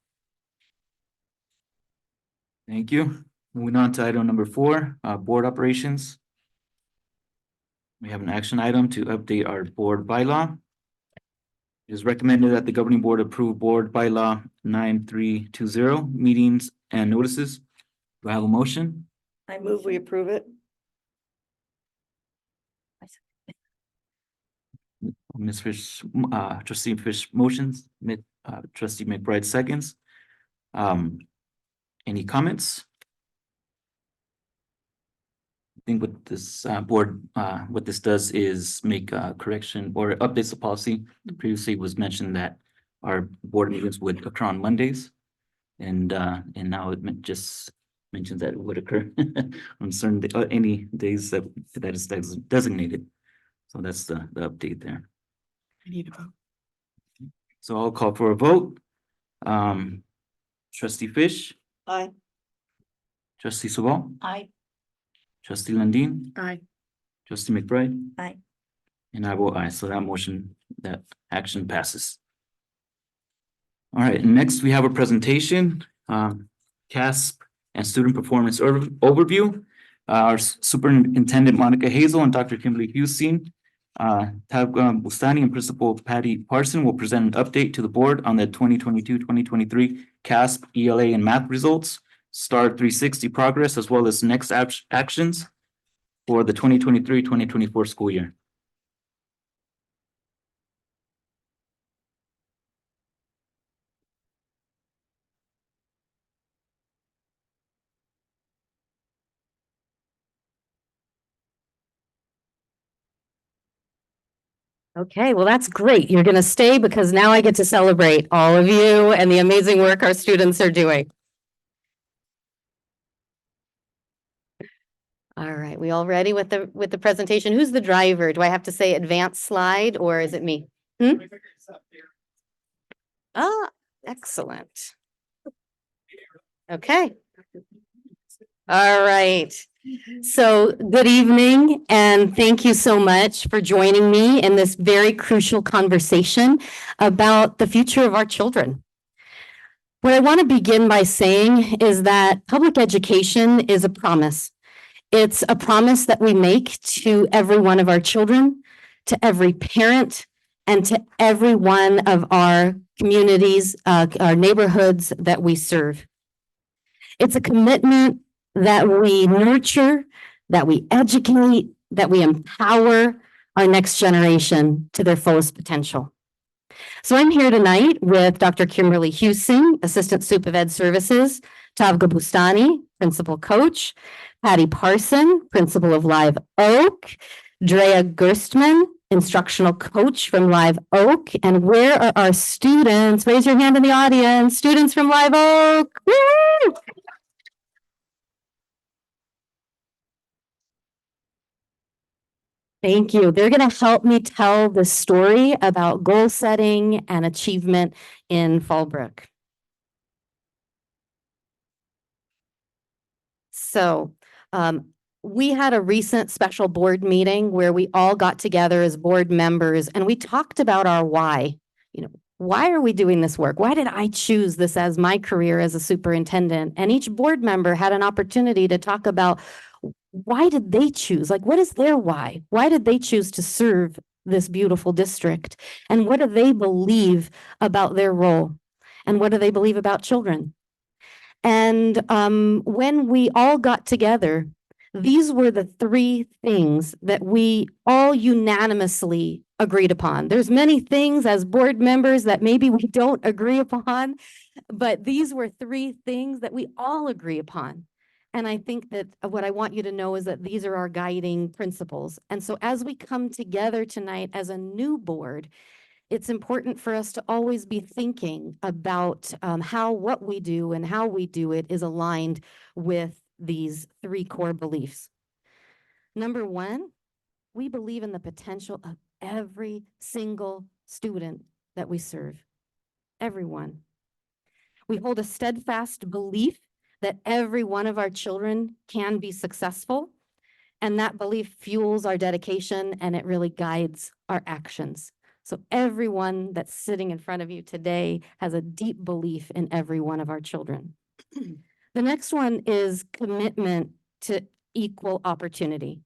Thank you. Moving on to item number 4, board operations. We have an action item to update our board bylaw. It is recommended that the governing board approve board bylaw 9320 meetings and notices. Do I have a motion? I move we approve it. Ms. Fish, trustee Fish motions, trustee McBride seconds. Any comments? I think what this board, what this does is make a correction or updates the policy. Previously it was mentioned that our board meetings would occur on Mondays. And now it just mentions that it would occur on certain, any days that is designated. So that's the update there. I need a vote. So I'll call for a vote. Trustee Fish, Aye. trustee Sabal, Aye. trustee Landine, Aye. trustee McBride. Aye. And I vote aye. So that motion, that action passes. All right, next we have a presentation, CASP and student performance overview. Our superintendent Monica Hazel and Dr. Kimberly Hussein, Tab Bustani and Principal Patty Parson will present an update to the board on the 2022-2023 CASP, ELA, and math results, STAR 360 progress, as well as next actions for the 2023-2024 school year. Okay, well, that's great. You're going to stay because now I get to celebrate all of you and the amazing work our students are doing. All right, we all ready with the presentation? Who's the driver? Do I have to say advanced slide or is it me? Ah, excellent. Okay. All right. So good evening and thank you so much for joining me in this very crucial conversation about the future of our children. What I want to begin by saying is that public education is a promise. It's a promise that we make to every one of our children, to every parent, and to every one of our communities, our neighborhoods that we serve. It's a commitment that we nurture, that we educate, that we empower our next generation to their fullest potential. So I'm here tonight with Dr. Kimberly Husing, Assistant Sup of Ed Services, Tavga Bustani, Principal Coach, Patty Parson, Principal of Live Oak, Drea Gerstmann, Instructional Coach from Live Oak. And where are our students? Raise your hand in the audience. Students from Live Oak. Woo! Thank you. They're going to help me tell the story about goal setting and achievement in Fallbrook. So we had a recent special board meeting where we all got together as board members and we talked about our why. You know, why are we doing this work? Why did I choose this as my career as a superintendent? And each board member had an opportunity to talk about why did they choose? Like, what is their why? Why did they choose to serve this beautiful district? And what do they believe about their role? And what do they believe about children? And when we all got together, these were the 3 things that we all unanimously agreed upon. There's many things as board members that maybe we don't agree upon, But these were three things that we all agree upon. And I think that what I want you to know is that these are our guiding principles. And so as we come together tonight as a new board, it's important for us to always be thinking about how what we do and how we do it is aligned with these three core beliefs. Number one, we believe in the potential of every single student that we serve. Everyone. We hold a steadfast belief that every one of our children can be successful, and that belief fuels our dedication and it really guides our actions. So everyone that's sitting in front of you today has a deep belief in every one of our children. The next one is commitment to equal opportunity.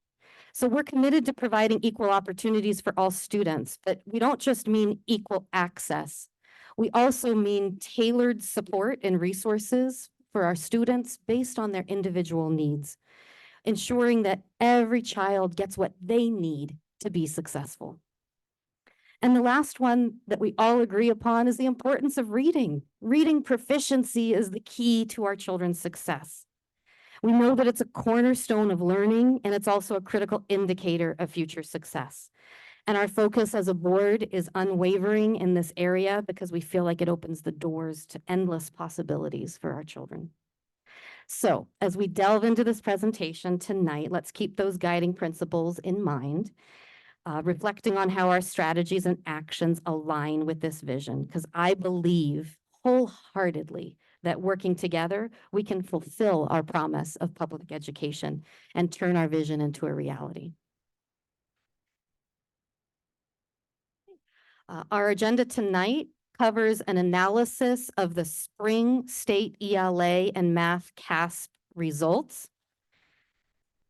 So we're committed to providing equal opportunities for all students, but we don't just mean equal access. We also mean tailored support and resources for our students based on their individual needs, ensuring that every child gets what they need to be successful. And the last one that we all agree upon is the importance of reading. Reading proficiency is the key to our children's success. We know that it's a cornerstone of learning, and it's also a critical indicator of future success. And our focus as a board is unwavering in this area because we feel like it opens the doors to endless possibilities for our children. So as we delve into this presentation tonight, let's keep those guiding principles in mind, reflecting on how our strategies and actions align with this vision, because I believe wholeheartedly that working together, we can fulfill our promise of public education and turn our vision into a reality. Our agenda tonight covers an analysis of the spring state ELA and math CASP results,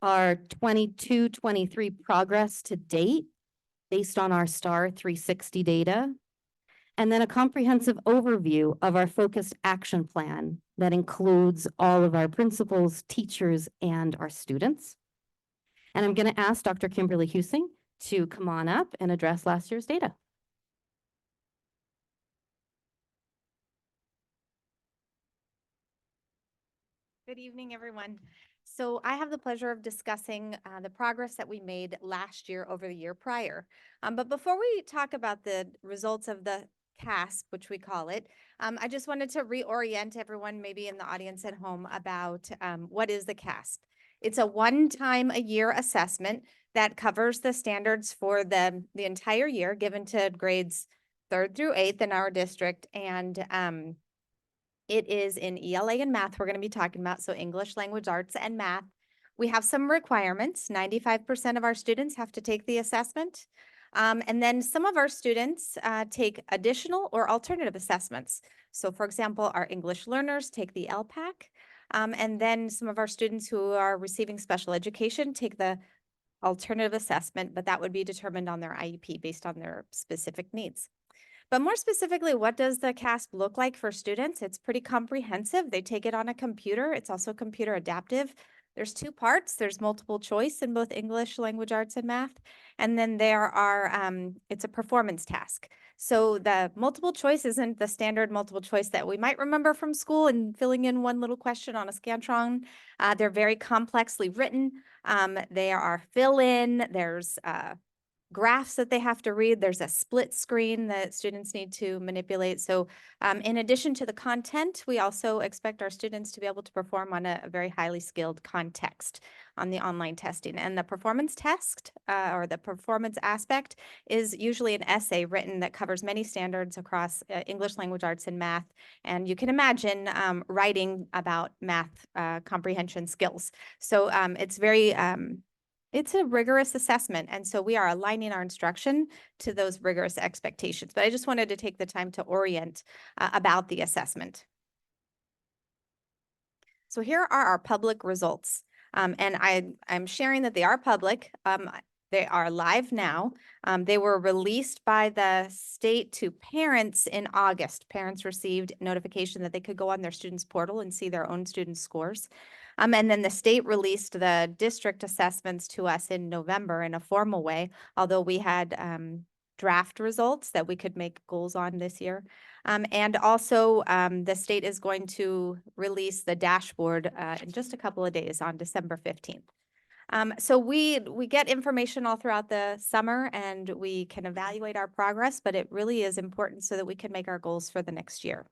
our 22-23 progress to date based on our STAR 360 data, and then a comprehensive overview of our focused action plan that includes all of our principals, teachers, and our students. And I'm going to ask Dr. Kimberly Husing to come on up and address last year's data. Good evening, everyone. So I have the pleasure of discussing the progress that we made last year over the year prior. But before we talk about the results of the CASP, which we call it, I just wanted to reorient everyone maybe in the audience at home about what is the CASP. It's a one-time-a-year assessment that covers the standards for the entire year given to grades 3rd through 8th in our district, and it is in ELA and math we're going to be talking about, so English, language arts, and math. We have some requirements. 95% of our students have to take the assessment. And then some of our students take additional or alternative assessments. So for example, our English learners take the LPAC. And then some of our students who are receiving special education take the alternative assessment, but that would be determined on their IEP based on their specific needs. But more specifically, what does the CASP look like for students? It's pretty comprehensive. They take it on a computer. It's also computer adaptive. There's 2 parts. There's multiple choice in both English, language arts, and math. And then there are, it's a performance task. So the multiple choice isn't the standard multiple choice that we might remember from school and filling in one little question on a Scantron. They're very complexly written. They are fill in. There's graphs that they have to read. There's a split screen that students need to manipulate. So in addition to the content, we also expect our students to be able to perform on a very highly skilled context on the online testing. And the performance test or the performance aspect is usually an essay written that covers many standards across English, language arts, and math. And you can imagine writing about math comprehension skills. So it's very it's a rigorous assessment, and so we are aligning our instruction to those rigorous expectations. But I just wanted to take the time to orient about the assessment. So here are our public results, and I'm sharing that they are public. They are live now. They were released by the state to parents in August. Parents received notification that they could go on their students' portal and see their own students' scores. And then the state released the district assessments to us in November in a formal way, although we had draft results that we could make goals on this year. And also, the state is going to release the dashboard in just a couple of days on December 15th. So we get information all throughout the summer and we can evaluate our progress, but it really is important so that we can make our goals for the next year.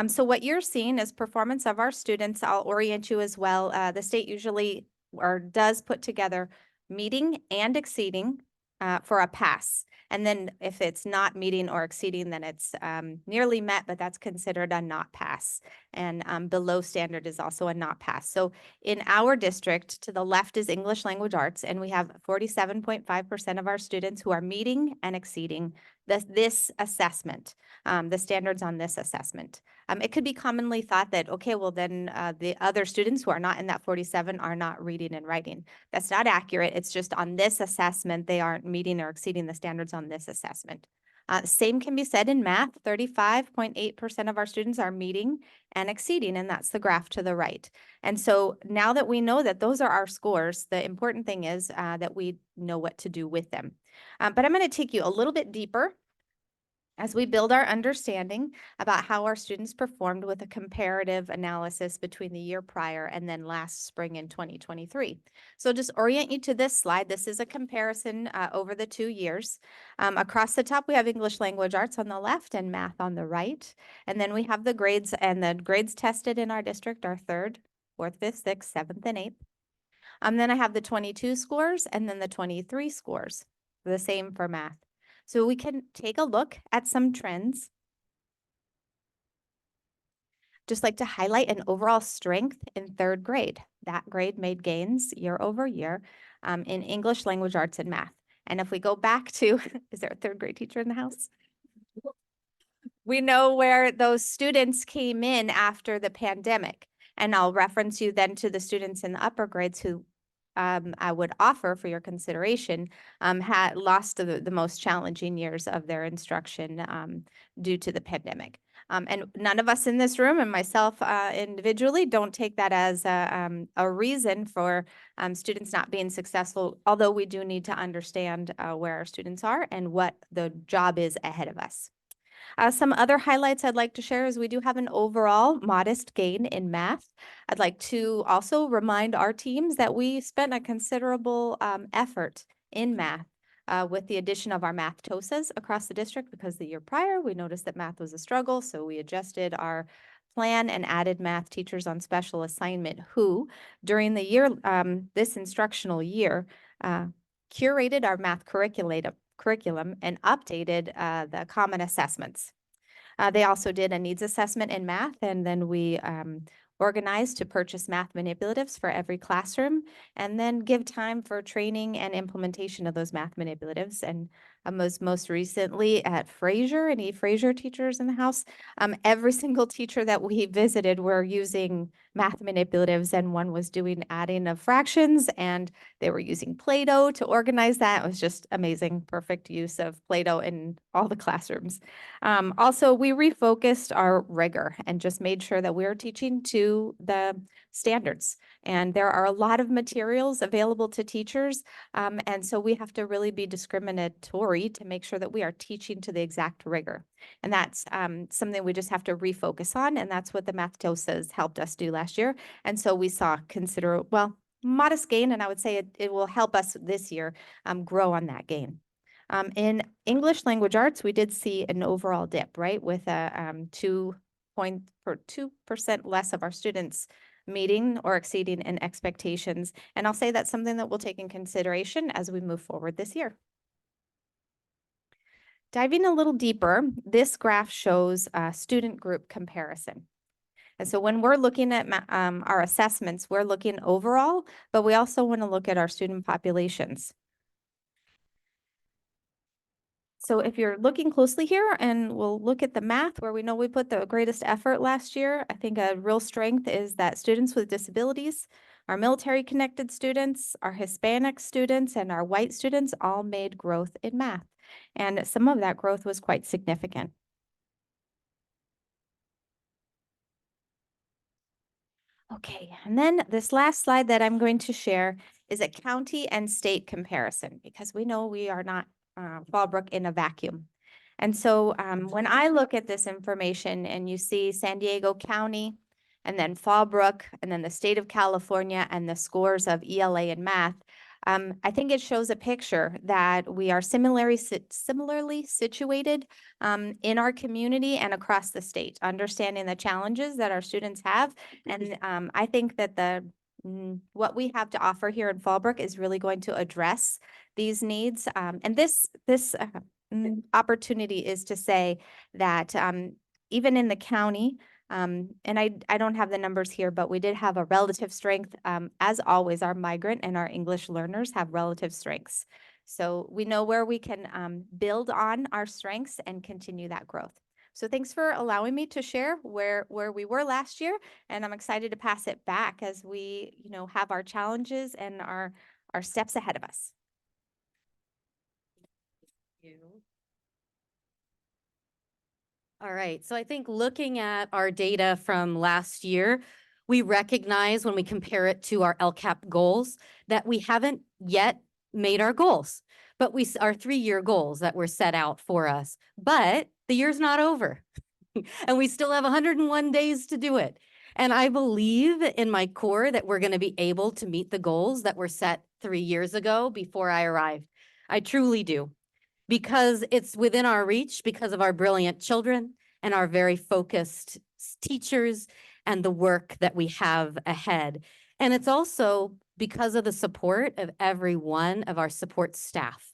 So what you're seeing is performance of our students. I'll orient you as well. The state usually or does put together meeting and exceeding for a pass. And then if it's not meeting or exceeding, then it's nearly met, but that's considered a not pass. And below standard is also a not pass. So in our district, to the left is English language arts, and we have 47.5% of our students who are meeting and exceeding this assessment, the standards on this assessment. It could be commonly thought that, okay, well then the other students who are not in that 47 are not reading and writing. That's not accurate. It's just on this assessment, they aren't meeting or exceeding the standards on this assessment. Same can be said in math. 35.8% of our students are meeting and exceeding, and that's the graph to the right. And so now that we know that those are our scores, the important thing is that we know what to do with them. But I'm going to take you a little bit deeper as we build our understanding about how our students performed with a comparative analysis between the year prior and then last spring in 2023. So just orient you to this slide. This is a comparison over the 2 years. Across the top, we have English language arts on the left and math on the right. And then we have the grades, and the grades tested in our district are 3rd, 4th, 5th, 6th, 7th, and 8th. Then I have the 22 scores and then the 23 scores, the same for math. So we can take a look at some trends. Just like to highlight an overall strength in 3rd grade. That grade made gains year over year in English, language arts, and math. And if we go back to, is there a 3rd grade teacher in the house? We know where those students came in after the pandemic. And I'll reference you then to the students in the upper grades who I would offer for your consideration, had lost the most challenging years of their instruction due to the pandemic. And none of us in this room and myself individually don't take that as a reason for students not being successful, although we do need to understand where our students are and what the job is ahead of us. Some other highlights I'd like to share is we do have an overall modest gain in math. I'd like to also remind our teams that we spent a considerable effort in math with the addition of our math TOSAs across the district, because the year prior we noticed that math was a struggle, so we adjusted our plan and added math teachers on special assignment who, during the year, this instructional year, curated our math curriculum and updated the common assessments. They also did a needs assessment in math, and then we organized to purchase math manipulatives for every classroom, and then give time for training and implementation of those math manipulatives. And most recently at Fraser, any Fraser teachers in the house, every single teacher that we visited were using math manipulatives, and one was doing adding of fractions, and they were using Play-Doh to organize that. It was just amazing, perfect use of Play-Doh in all the classrooms. Also, we refocused our rigor and just made sure that we were teaching to the standards. And there are a lot of materials available to teachers. And so we have to really be discriminatory to make sure that we are teaching to the exact rigor. And that's something we just have to refocus on. And that's what the Math TOSAs helped us do last year. And so we saw modest gain, and I would say it will help us this year grow on that gain. In English language arts, we did see an overall dip, right, with a 2% less of our students meeting or exceeding in expectations. And I'll say that's something that we'll take in consideration as we move forward this year. Diving a little deeper, this graph shows a student group comparison. And so when we're looking at our assessments, we're looking overall, but we also want to look at our student populations. So if you're looking closely here, and we'll look at the math where we know we put the greatest effort last year, I think a real strength is that students with disabilities, our military connected students, our Hispanic students, and our white students all made growth in math. And some of that growth was quite significant. Okay, and then this last slide that I'm going to share is a county and state comparison, because we know we are not Fallbrook in a vacuum. And so when I look at this information and you see San Diego County and then Fallbrook and then the state of California and the scores of ELA and math, I think it shows a picture that we are similarly situated in our community and across the state, understanding the challenges that our students have. And I think that what we have to offer here in Fallbrook is really going to address these needs. And this opportunity is to say that even in the county, and I don't have the numbers here, but we did have a relative strength. As always, our migrant and our English learners have relative strengths. So we know where we can build on our strengths and continue that growth. So thanks for allowing me to share where we were last year, and I'm excited to pass it back as we, have our challenges and our steps ahead of us. All right, so I think looking at our data from last year, we recognize when we compare it to our LCAP goals that we haven't yet made our goals, but our 3-year goals that were set out for us. But the year's not over, and we still have 101 days to do it. And I believe in my core that we're going to be able to meet the goals that were set 3 years ago before I arrived. I truly do. Because it's within our reach, because of our brilliant children and our very focused teachers and the work that we have ahead. And it's also because of the support of every one of our support staff.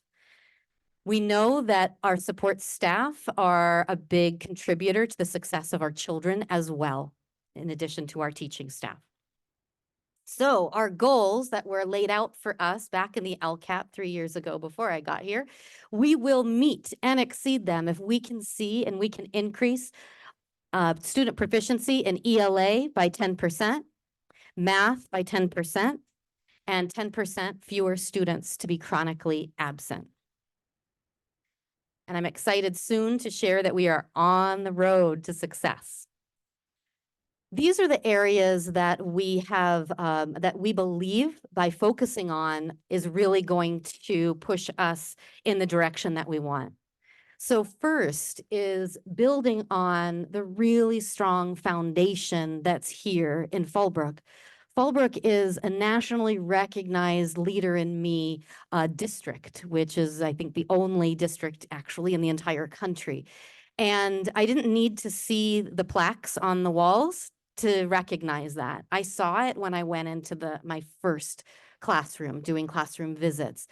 We know that our support staff are a big contributor to the success of our children as well, in addition to our teaching staff. So our goals that were laid out for us back in the LCAP 3 years ago before I got here, we will meet and exceed them if we can see and we can increase student proficiency in ELA by 10%, math by 10%, and 10% fewer students to be chronically absent. And I'm excited soon to share that we are on the road to success. These are the areas that we have, that we believe by focusing on is really going to push us in the direction that we want. So first is building on the really strong foundation that's here in Fallbrook. Fallbrook is a nationally recognized Leader in Me district, which is, I think, the only district actually in the entire country. And I didn't need to see the plaques on the walls to recognize that. I saw it when I went into my first classroom doing classroom visits.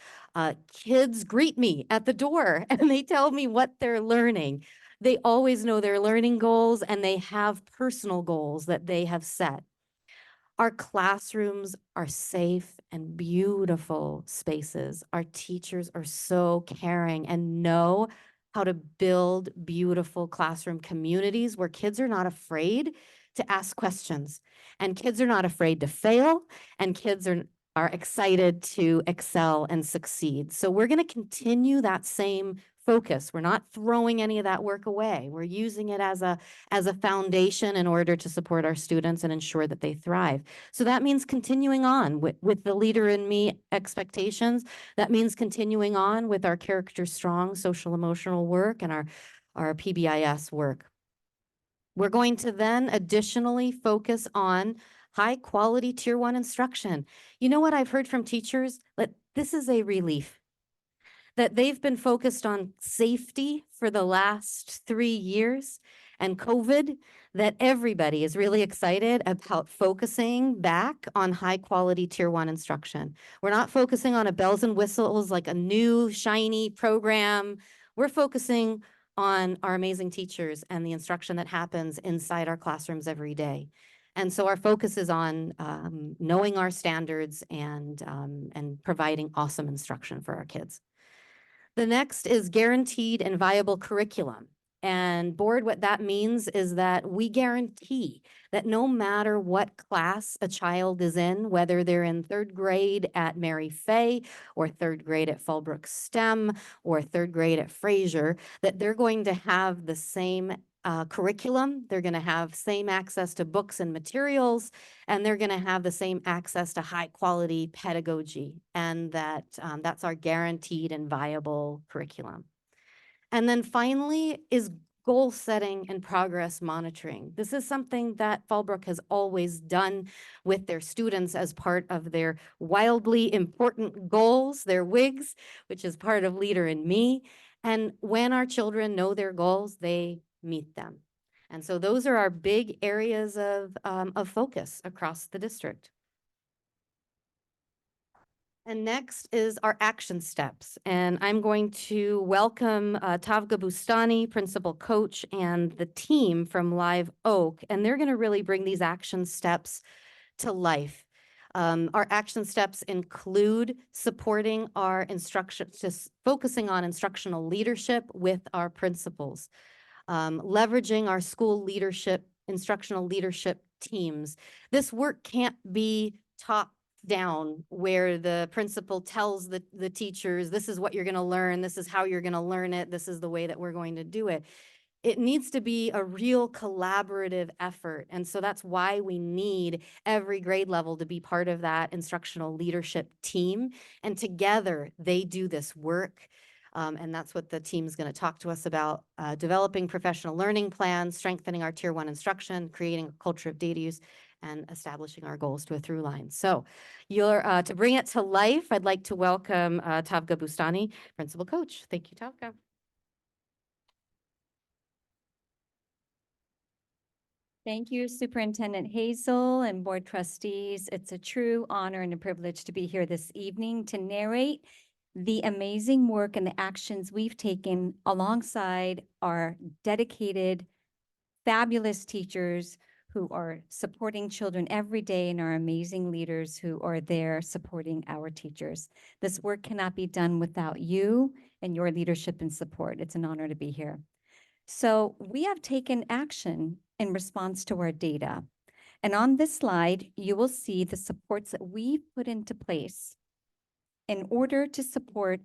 Kids greet me at the door and they tell me what they're learning. They always know their learning goals and they have personal goals that they have set. Our classrooms are safe and beautiful spaces. Our teachers are so caring and know how to build beautiful classroom communities where kids are not afraid to ask questions and kids are not afraid to fail and kids are excited to excel and succeed. So we're going to continue that same focus. We're not throwing any of that work away. We're using it as a foundation in order to support our students and ensure that they thrive. So that means continuing on with the Leader in Me expectations. That means continuing on with our character strong social emotional work and our PBIS work. We're going to then additionally focus on high quality tier 1 instruction. You know what I've heard from teachers? That this is a relief. That they've been focused on safety for the last 3 years and COVID, that everybody is really excited about focusing back on high quality tier 1 instruction. We're not focusing on a bells and whistles like a new shiny program. We're focusing on our amazing teachers and the instruction that happens inside our classrooms every day. And so our focus is on knowing our standards and providing awesome instruction for our kids. The next is guaranteed and viable curriculum. And board, what that means is that we guarantee that no matter what class a child is in, whether they're in 3rd grade at Mary Fay or 3rd grade at Fallbrook STEM or 3rd grade at Fraser, that they're going to have the same curriculum. They're going to have same access to books and materials, and they're going to have the same access to high quality pedagogy. And that's our guaranteed and viable curriculum. And then finally is goal setting and progress monitoring. This is something that Fallbrook has always done with their students as part of their wildly important goals, their WIGs, which is part of Leader in Me. And when our children know their goals, they meet them. And so those are our big areas of focus across the district. And next is our action steps. And I'm going to welcome Tavga Bustani, principal coach, and the team from Live Oak. And they're going to really bring these action steps to life. Our action steps include supporting our instruction, just focusing on instructional leadership with our principals, leveraging our school leadership, instructional leadership teams. This work can't be top down where the principal tells the teachers, this is what you're going to learn, this is how you're going to learn it, this is the way that we're going to do it. It needs to be a real collaborative effort. And so that's why we need every grade level to be part of that instructional leadership team. And together they do this work. And that's what the team is going to talk to us about, developing professional learning plans, strengthening our tier 1 instruction, creating a culture of data use, and establishing our goals to a through line. So to bring it to life, I'd like to welcome Tavga Bustani, principal coach. Thank you, Tavga. Thank you, Superintendent Hazel and Board Trustees. It's a true honor and a privilege to be here this evening to narrate the amazing work and the actions we've taken alongside our dedicated, fabulous teachers who are supporting children every day and our amazing leaders who are there supporting our teachers. This work cannot be done without you and your leadership and support. It's an honor to be here. So we have taken action in response to our data. And on this slide, you will see the supports that we've put into place in order to support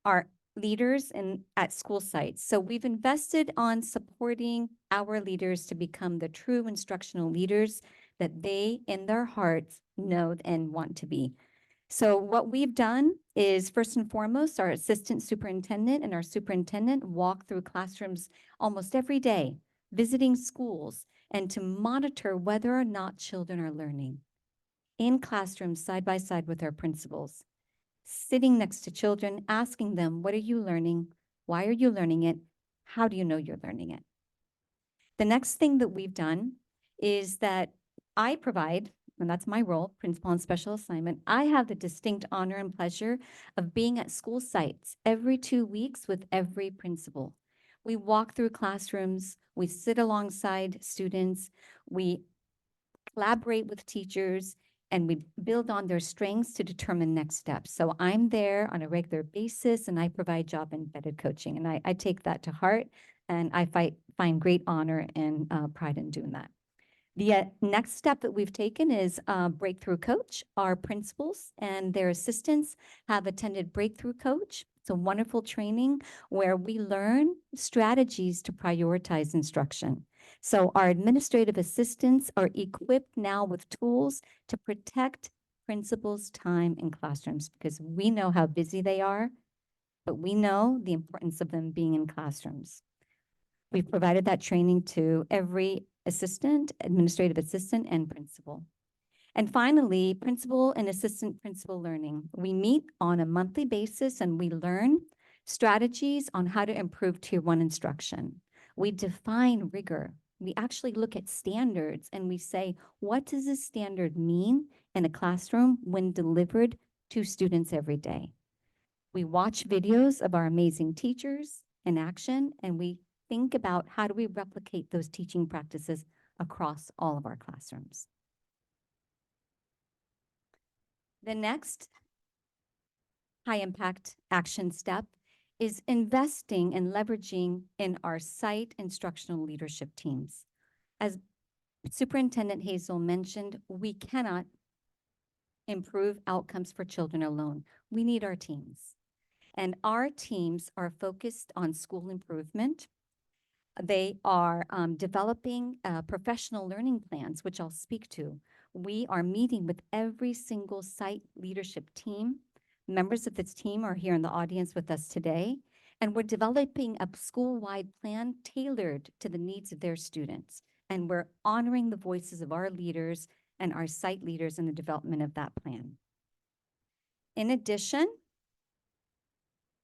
our leaders at school sites. So we've invested on supporting our leaders to become the true instructional leaders that they in their hearts know and want to be. So what we've done is, first and foremost, our assistant superintendent and our superintendent walk through classrooms almost every day, visiting schools and to monitor whether or not children are learning in classrooms side by side with our principals, sitting next to children, asking them, what are you learning? Why are you learning it? How do you know you're learning it? The next thing that we've done is that I provide, and that's my role, principal on special assignment, I have the distinct honor and pleasure of being at school sites every 2 weeks with every principal. We walk through classrooms, we sit alongside students, we collaborate with teachers, and we build on their strengths to determine next steps. So I'm there on a regular basis and I provide job embedded coaching, and I take that to heart, and I find great honor and pride in doing that. The next step that we've taken is Breakthrough Coach. Our principals and their assistants have attended Breakthrough Coach. It's a wonderful training where we learn strategies to prioritize instruction. So our administrative assistants are equipped now with tools to protect principals' time in classrooms, because we know how busy they are, but we know the importance of them being in classrooms. We've provided that training to every assistant, administrative assistant, and principal. And finally, principal and assistant principal learning. We meet on a monthly basis and we learn strategies on how to improve tier 1 instruction. We define rigor. We actually look at standards and we say, what does this standard mean in a classroom when delivered to students every day? We watch videos of our amazing teachers in action, and we think about how do we replicate those teaching practices across all of our classrooms. The next high impact action step is investing and leveraging in our site instructional leadership teams. As Superintendent Hazel mentioned, we cannot improve outcomes for children alone. We need our teams. And our teams are focused on school improvement, They are developing professional learning plans, which I'll speak to. We are meeting with every single site leadership team. Members of this team are here in the audience with us today, and we're developing a school-wide plan tailored to the needs of their students. And we're honoring the voices of our leaders and our site leaders in the development of that plan. In addition,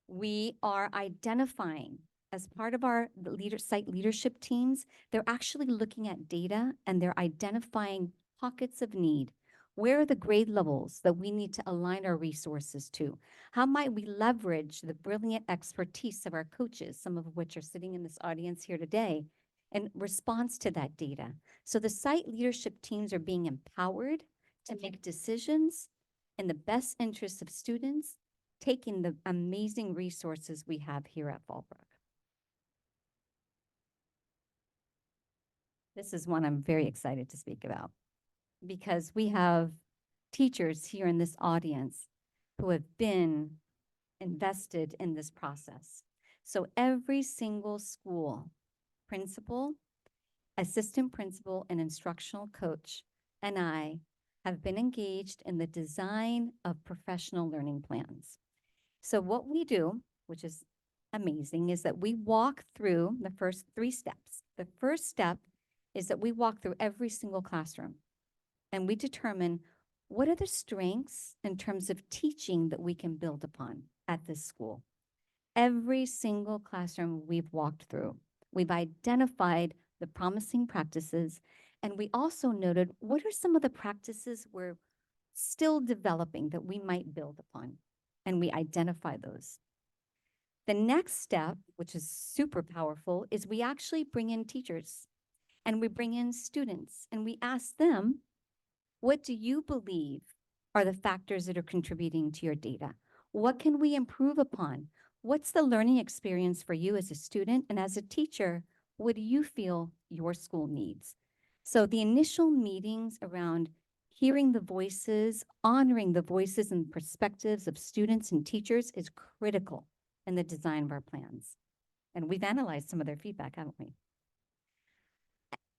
we are identifying, as part of our site leadership teams, they're actually looking at data and they're identifying pockets of need. Where are the grade levels that we need to align our resources to? How might we leverage the brilliant expertise of our coaches, some of which are sitting in this audience here today, in response to that data? So the site leadership teams are being empowered to make decisions in the best interests of students, taking the amazing resources we have here at Fallbrook. This is one I'm very excited to speak about because we have teachers here in this audience who have been invested in this process. So every single school, principal, assistant principal, and instructional coach and I have been engaged in the design of professional learning plans. So what we do, which is amazing, is that we walk through the first 3 steps. The first step is that we walk through every single classroom and we determine what are the strengths in terms of teaching that we can build upon at this school. Every single classroom we've walked through, we've identified the promising practices, and we also noted what are some of the practices we're still developing that we might build upon, and we identify those. The next step, which is super powerful, is we actually bring in teachers and we bring in students and we ask them, what do you believe are the factors that are contributing to your data? What can we improve upon? What's the learning experience for you as a student? And as a teacher, what do you feel your school needs? So the initial meetings around hearing the voices, honoring the voices and perspectives of students and teachers is critical in the design of our plans. And we've analyzed some of their feedback, haven't we?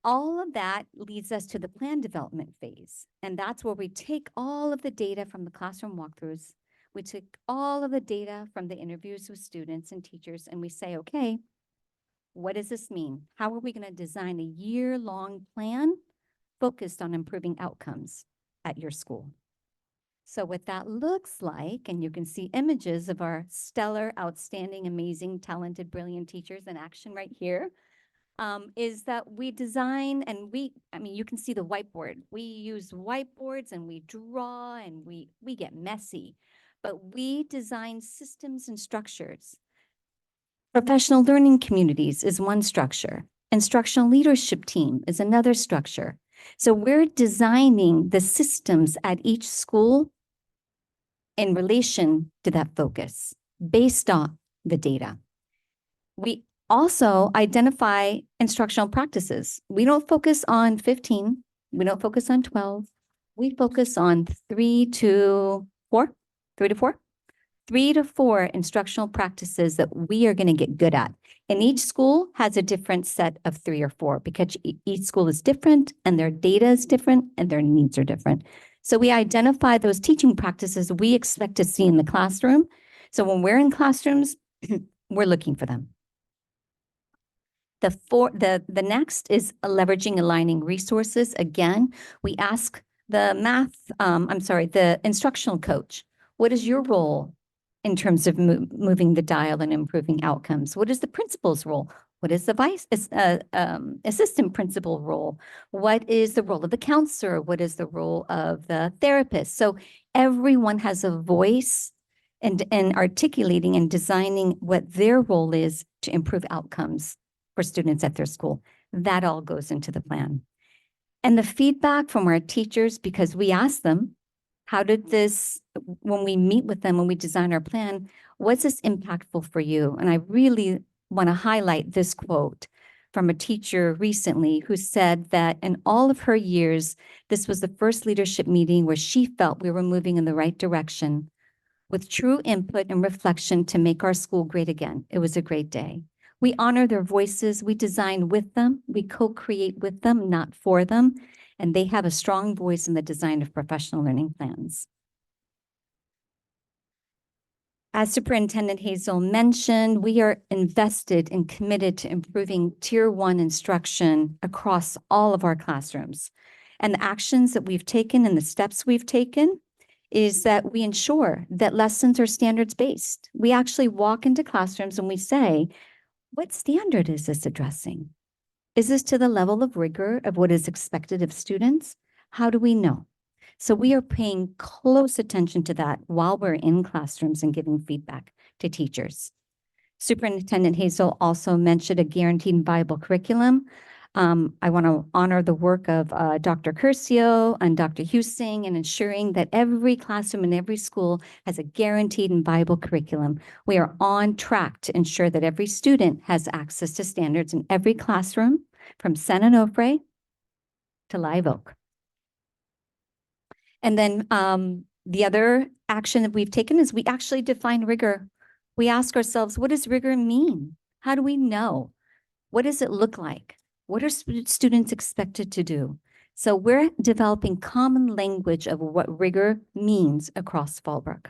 All of that leads us to the plan development phase. And that's where we take all of the data from the classroom walkthroughs. We took all of the data from the interviews with students and teachers, and we say, okay, what does this mean? How are we going to design a year-long plan focused on improving outcomes at your school? So what that looks like, and you can see images of our stellar, outstanding, amazing, talented, brilliant teachers in action right here, is that we design and you can see the whiteboard. We use whiteboards and we draw and we get messy, but we design systems and structures. Professional learning communities is one structure. Instructional leadership team is another structure. So we're designing the systems at each school in relation to that focus based on the data. We also identify instructional practices. We don't focus on 15. We don't focus on 12. We focus on 3 to 4 instructional practices that we are going to get good at. And each school has a different set of 3 or 4 because each school is different and their data is different and their needs are different. So we identify those teaching practices we expect to see in the classroom. So when we're in classrooms, we're looking for them. The next is leveraging aligning resources. Again, we ask the instructional coach, what is your role in terms of moving the dial and improving outcomes? What is the principal's role? What is the assistant principal role? What is the role of the counselor? What is the role of the therapist? So everyone has a voice and articulating and designing what their role is to improve outcomes for students at their school. That all goes into the plan. And the feedback from our teachers, because we ask them, how did this, when we meet with them, when we design our plan, was this impactful for you? And I really want to highlight this quote from a teacher recently who said that in all of her years, this was the first leadership meeting where she felt we were moving in the right direction with true input and reflection to make our school great again. It was a great day. We honor their voices, we design with them, we co-create with them, not for them, and they have a strong voice in the design of professional learning plans. As Superintendent Hazel mentioned, we are invested and committed to improving Tier 1 instruction across all of our classrooms. And the actions that we've taken and the steps we've taken is that we ensure that lessons are standards-based. We actually walk into classrooms and we say, what standard is this addressing? Is this to the level of rigor of what is expected of students? How do we know? So we are paying close attention to that while we're in classrooms and giving feedback to teachers. Superintendent Hazel also mentioned a guaranteed and viable curriculum. I want to honor the work of Dr. Curcio and Dr. Husing in ensuring that every classroom in every school has a guaranteed and viable curriculum. We are on track to ensure that every student has access to standards in every classroom from San Onofre to Live Oak. And then the other action that we've taken is we actually define rigor. We ask ourselves, what does rigor mean? How do we know? What does it look like? What are students expected to do? So we're developing common language of what rigor means across Fallbrook.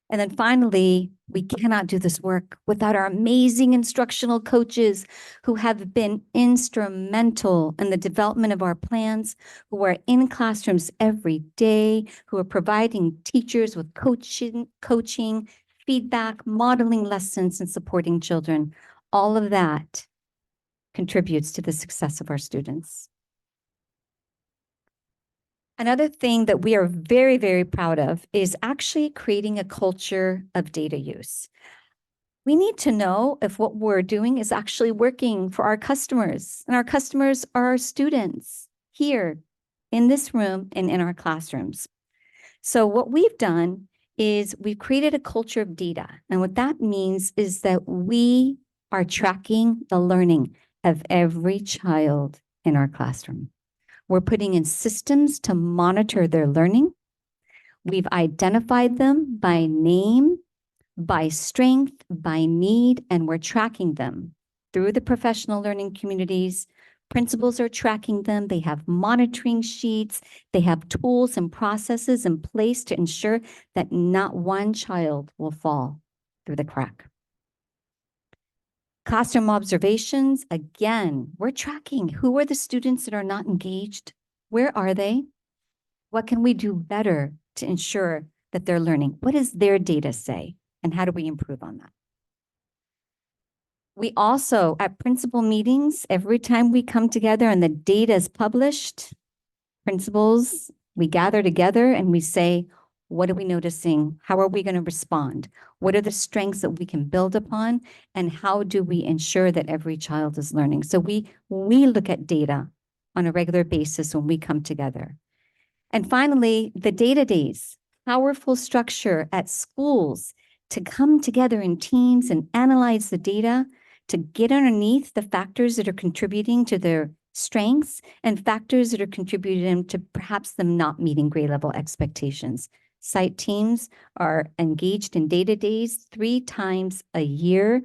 And then finally, we cannot do this work without our amazing instructional coaches who have been instrumental in the development of our plans, who are in classrooms every day, who are providing teachers with coaching, feedback, modeling lessons, and supporting children. All of that contributes to the success of our students. Another thing that we are very, very proud of is actually creating a culture of data use. We need to know if what we're doing is actually working for our customers, and our customers are our students here in this room and in our classrooms. So what we've done is we've created a culture of data. And what that means is that we are tracking the learning of every child in our classroom. We're putting in systems to monitor their learning. We've identified them by name, by strength, by need, and we're tracking them through the professional learning communities. Principals are tracking them. They have monitoring sheets. They have tools and processes in place to ensure that not one child will fall through the crack. Classroom observations, again, we're tracking who are the students that are not engaged? Where are they? What can we do better to ensure that they're learning? What does their data say? And how do we improve on that? We also, at principal meetings, every time we come together and the data is published, principals, we gather together and we say, what are we noticing? How are we going to respond? What are the strengths that we can build upon? And how do we ensure that every child is learning? So we look at data on a regular basis when we come together. And finally, the data days, powerful structure at schools to come together in teams and analyze the data, to get underneath the factors that are contributing to their strengths and factors that are contributing to perhaps them not meeting grade level expectations. Site teams are engaged in data days 3 times a year.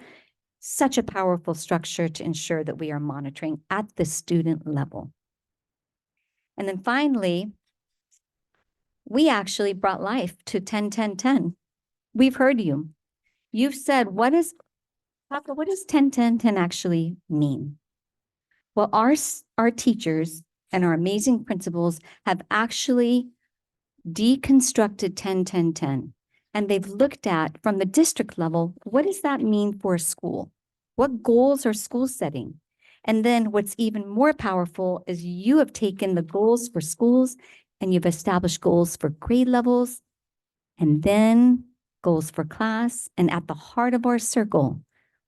Such a powerful structure to ensure that we are monitoring at the student level. And then finally, we actually brought life to 10-10-10. We've heard you. You've said, Papa, what does 10-10-10 actually mean? Well, our teachers and our amazing principals have actually deconstructed 10-10-10, and they've looked at from the district level, what does that mean for a school? What goals are schools setting? And then what's even more powerful is you have taken the goals for schools and you've established goals for grade levels and then goals for class. And at the heart of our circle,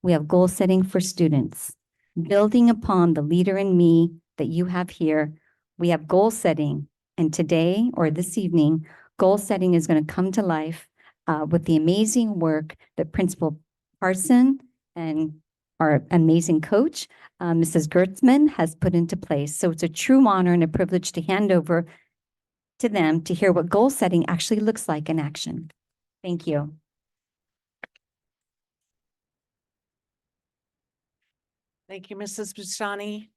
we have goal setting for students. Building upon the leader in me that you have here, we have goal setting. And today or this evening, goal setting is going to come to life with the amazing work that Principal Parson and our amazing coach, Mrs. Gertzman, has put into place. So it's a true honor and a privilege to hand over to them to hear what goal setting actually looks like in action. Thank you. Thank you, Mrs. Bustani.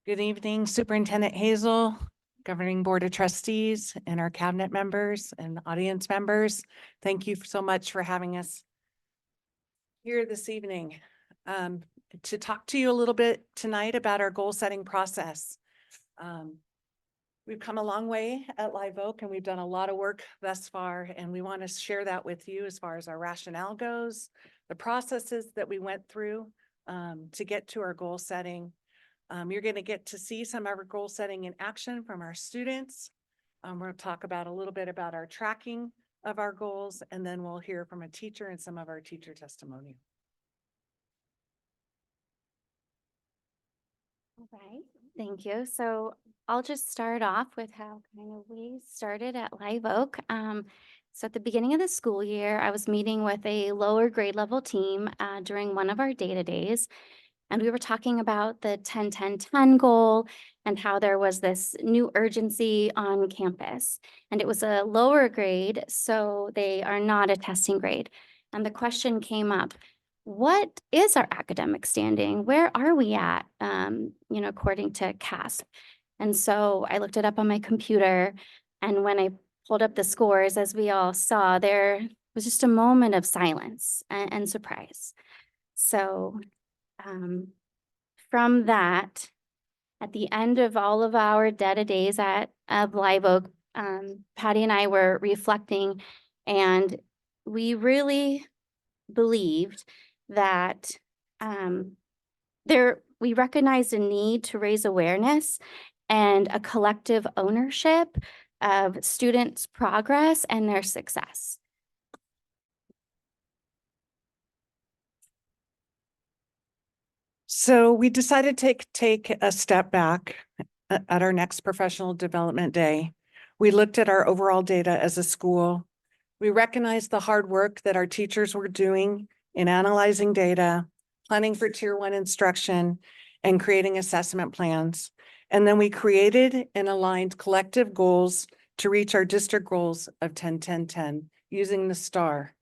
Good evening, Superintendent Hazel, Governing Board of Trustees, and our cabinet members and audience members. Thank you so much for having us here this evening to talk to you a little bit tonight about our goal setting process. We've come a long way at Live Oak and we've done a lot of work thus far, and we want to share that with you as far as our rationale goes, the processes that we went through to get to our goal setting. You're going to get to see some of our goal setting in action from our students. We're going to talk about a little bit about our tracking of our goals, and then we'll hear from a teacher and some of our teacher testimony. All right, thank you. So I'll just start off with how kind of we started at Live Oak. So at the beginning of the school year, I was meeting with a lower grade level team during one of our data days. And we were talking about the 10-10-10 goal and how there was this new urgency on campus. And it was a lower grade, so they are not a testing grade. And the question came up, what is our academic standing? Where are we at, according to CASP? And so I looked it up on my computer. And when I pulled up the scores, as we all saw, there was just a moment of silence and surprise. So from that, at the end of all of our data days of Live Oak, Patty and I were reflecting, and we really believed that we recognized a need to raise awareness and a collective ownership of students' progress and their success. So we decided to take a step back at our next professional development day. We looked at our overall data as a school. We recognized the hard work that our teachers were doing in analyzing data, planning for tier 1 instruction, and creating assessment plans. And then we created and aligned collective goals to reach our district goals of 10-10-10 using the STAR,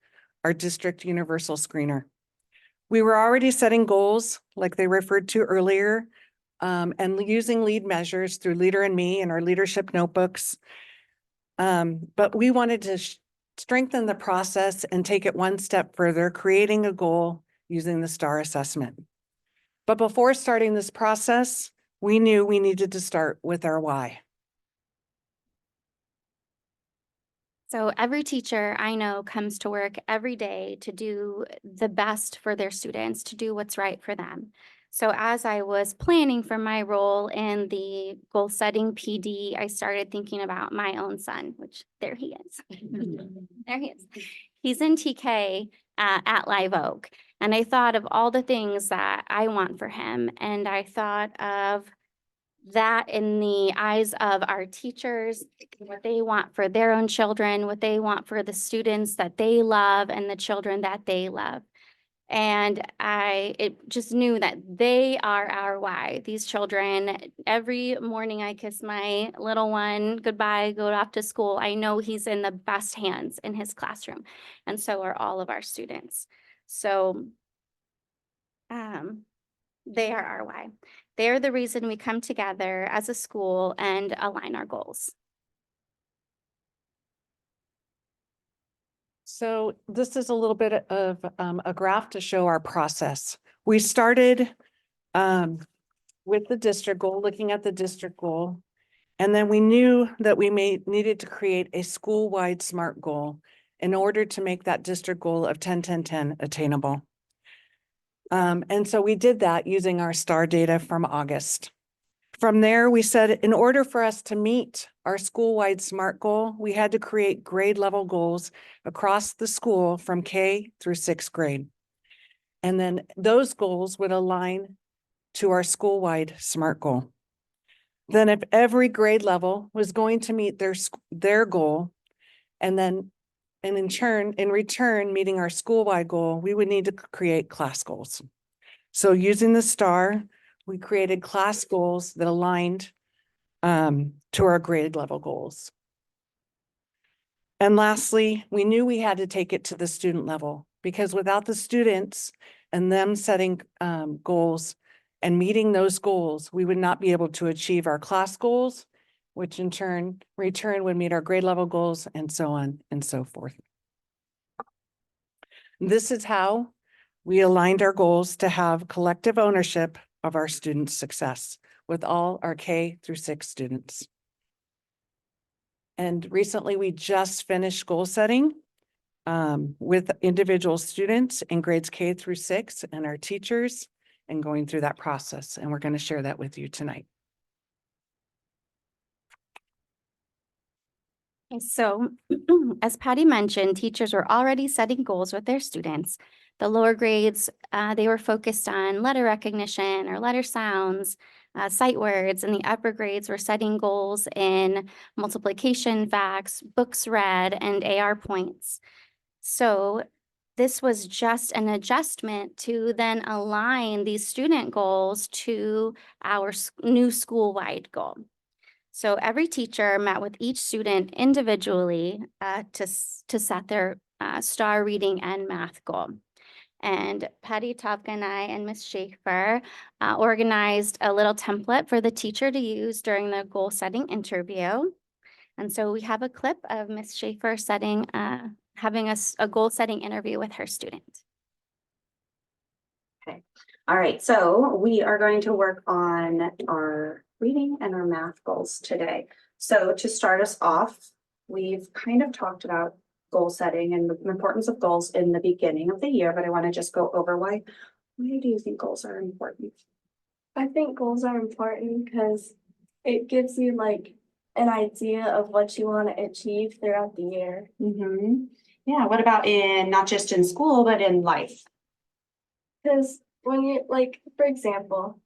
our district universal screener. We were already setting goals like they referred to earlier, and using lead measures through Leader and Me and our leadership notebooks. But we wanted to strengthen the process and take it one step further, creating a goal using the STAR assessment. But before starting this process, we knew we needed to start with our why. So every teacher I know comes to work every day to do the best for their students, to do what's right for them. So as I was planning for my role in the goal setting PD, I started thinking about my own son, which there he is. There he is. He's in TK at Live Oak. And I thought of all the things that I want for him. And I thought of that in the eyes of our teachers, what they want for their own children, what they want for the students that they love and the children that they love. And it just knew that they are our why. These children, every morning I kiss my little one goodbye, go off to school. I know he's in the best hands in his classroom. And so are all of our students. So they are our why. They're the reason we come together as a school and align our goals. So this is a little bit of a graph to show our process. We started with the district goal, looking at the district goal, and then we knew that we needed to create a school-wide SMART goal in order to make that district goal of 10-10-10 attainable. And so we did that using our STAR data from August. From there, we said in order for us to meet our school-wide SMART goal, we had to create grade level goals across the school from K through 6th grade. And then those goals would align to our school-wide SMART goal. Then if every grade level was going to meet their goal, and in return, meeting our school-wide goal, we would need to create class goals. So using the STAR, we created class goals that aligned to our grade level goals. And lastly, we knew we had to take it to the student level because without the students and them setting goals and meeting those goals, we would not be able to achieve our class goals, which in return would meet our grade level goals and so on and so forth. This is how we aligned our goals to have collective ownership of our students' success with all our K through 6 students. And recently, we just finished goal setting with individual students in grades K through 6 and our teachers and going through that process. And we're going to share that with you tonight. So, as Patty mentioned, teachers were already setting goals with their students. The lower grades, they were focused on letter recognition or letter sounds, sight words, and the upper grades were setting goals in multiplication facts, books read, and AR points. So, this was just an adjustment to then align these student goals to our new school-wide goal. So every teacher met with each student individually to set their STAR reading and math goal. And Patty Topka and I and Ms. Schaefer organized a little template for the teacher to use during the goal setting interview. And so we have a clip of Ms. Schaefer having a goal setting interview with her student. Okay. All right. So we are going to work on our reading and our math goals today. So to start us off, we've kind of talked about goal setting and the importance of goals in the beginning of the year, but I want to just go over why do you think goals are important? I think goals are important because it gives you like an idea of what you want to achieve throughout the year. Mm-hmm. Yeah. What about not just in school, but in life? Because when you like, for example,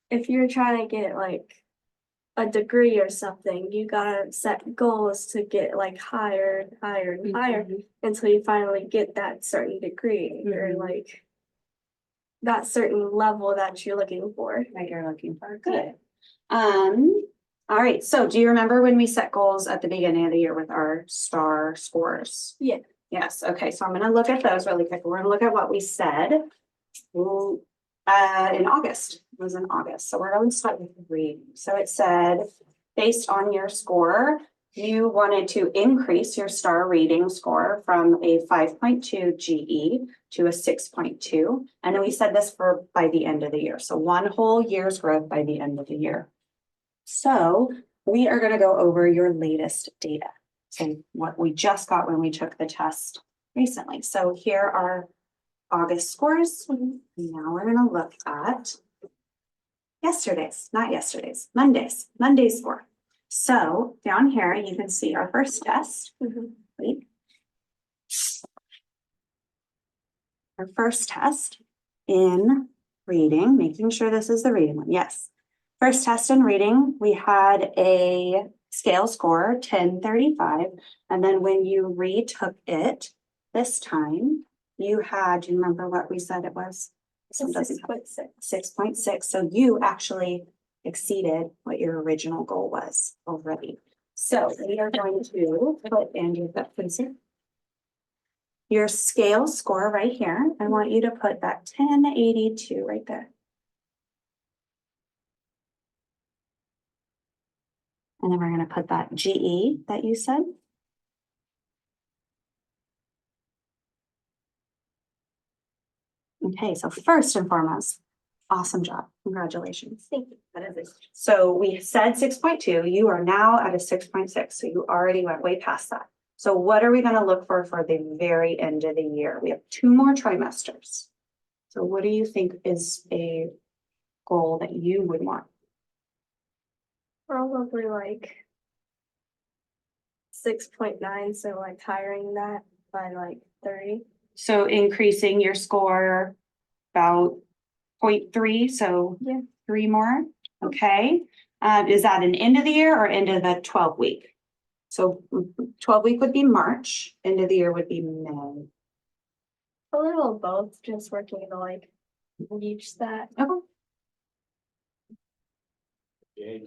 if you're trying to get like a degree or something, you gotta set goals to get like higher and higher and higher until you finally get that certain degree or like that certain level that you're looking for. That you're looking for. Good. All right. So do you remember when we set goals at the beginning of the year with our STAR scores? Yeah. Yes. Okay. So I'm going to look at those really quick. We're going to look at what we said in August. It was in August. So we're going to start with reading. So it said, based on your score, you wanted to increase your STAR reading score from a 5.2 GE to a 6.2. And then we said this by the end of the year. So one whole year's growth by the end of the year. So we are going to go over your latest data. So what we just got when we took the test recently. So here are August scores. Now we're going to look at Monday's score. So down here, you can see our first test. Wait. Our first test in reading, making sure this is the reading one. Yes. First test in reading, we had a scale score, 1035. And then when you retook it this time, you had, do you remember what we said it was? 6.6. 6.6. So you actually exceeded what your original goal was already. So we are going to put Andrew that please here. Your scale score right here. I want you to put that 1082 right there. And then we're going to put that GE that you said. Okay, so first and foremost, awesome job. Congratulations. Thank you. That is it. So we said 6.2. You are now at a 6.6. So you already went way past that. So what are we going to look for the very end of the year? We have 2 more trimesters. So what do you think is a goal that you would want? Probably like 6.9. So like hiring that by like 30. So increasing your score about 0.3, so yeah, 3 more. Okay. Is that an end of the year or end of the 12 week? So 12 week would be March, end of the year would be May. A little of both, just working to like reach that. Okay.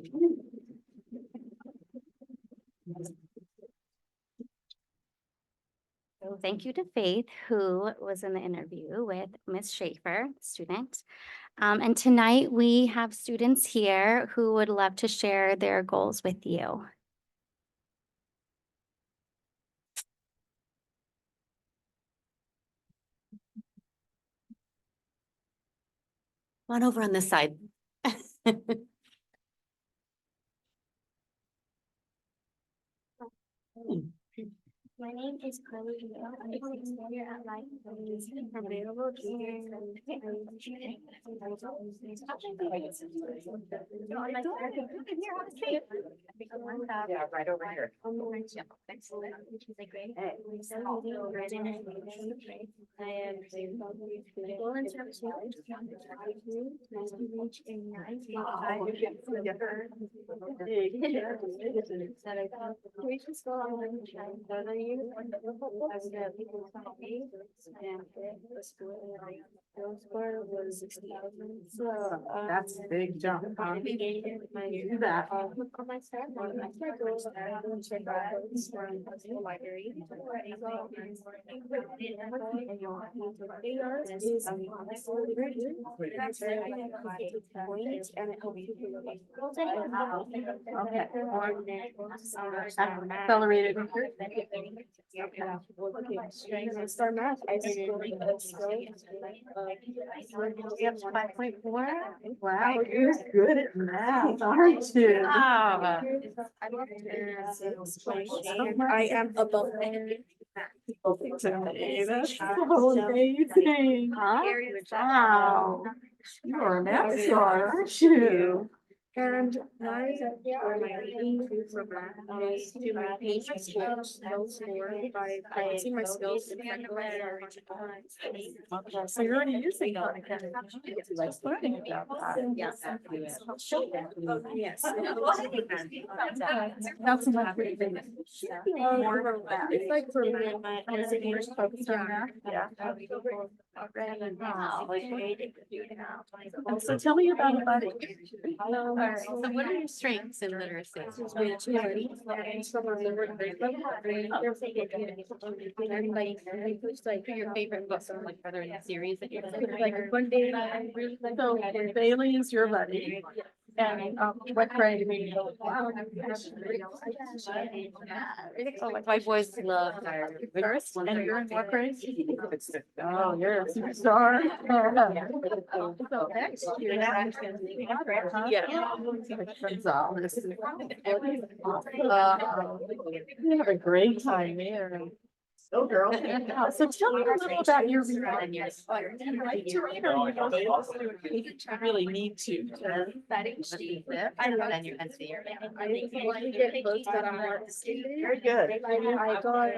So thank you to Faith, who was in the interview with Miss Schaefer, student. And tonight we have students here who would love to share their goals with you. Come on over on this side. My name is Carly. I'm a senior at Life. I'm available Yeah, right over here. That's a big jump. Do that. Okay. Accelerated. Star math. 5.4. Wow, you're good at math, aren't you? I am above. That's so amazing. Wow. You are a math star, aren't you? And my reading is to my page skills by practicing my skills in front of my Okay, so you're already using that. Like learning about that. Yes. Yes. That's enough. It's like for my English focused on that. Yeah. So tell me about a buddy. So what are your strengths in literacy? Your favorite books, or like are there any series that you're Like one day, so Bailey is your buddy. And what grade? Oh, my boys love First, and you're in what grade? Oh, you're a superstar. So next year. Yeah. Gonzalez. You have a great time there. Go girl. So tell me a little about your reading. Do you like to read or you don't really need to? I love that you're NC. Very good. I got,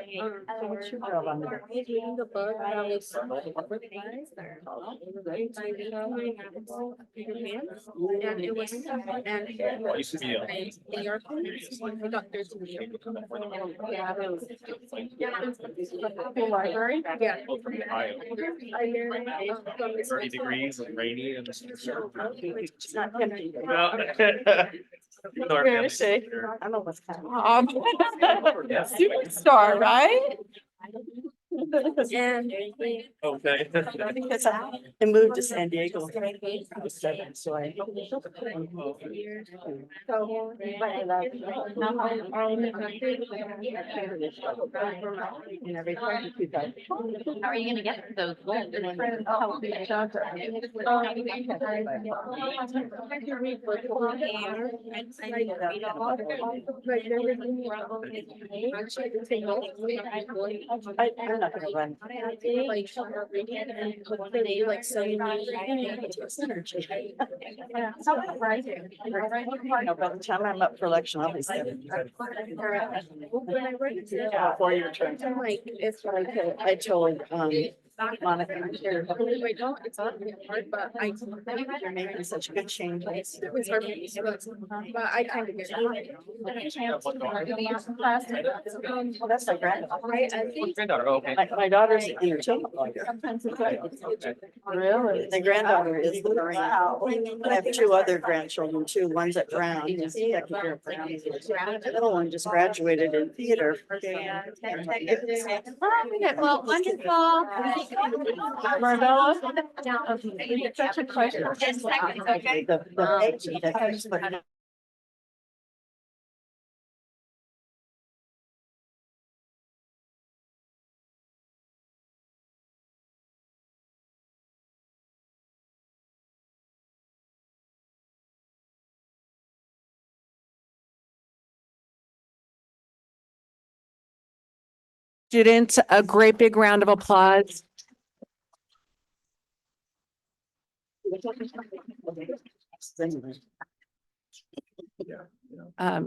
what's your job on there? Reading the book that was and it was and your I got 13. The library? Yeah. From 30 degrees and rainy and. It's not tempting. North Say, I'm almost kind of. Superstar, right? And Okay. Because I moved to San Diego. I was 7, so I. How are you gonna get those goals? I'm not gonna run. Like so you By the time I'm up for election, I'll be 70. when I read it today, 4-year term. I'm like, it's like, I told, Monica, it's on but you're making such good changes. It was hard for me, but I kind of get it. Well, that's my granddaughter. Granddaughter, okay. My daughter's a year too. Really? The granddaughter is the Marine. I have two other grandchildren too. One's at Brown. He's a second year at Brown. The little one just graduated in theater. Well, wonderful. Marvella? Such a pleasure. Okay. The Students, a great big round of applause.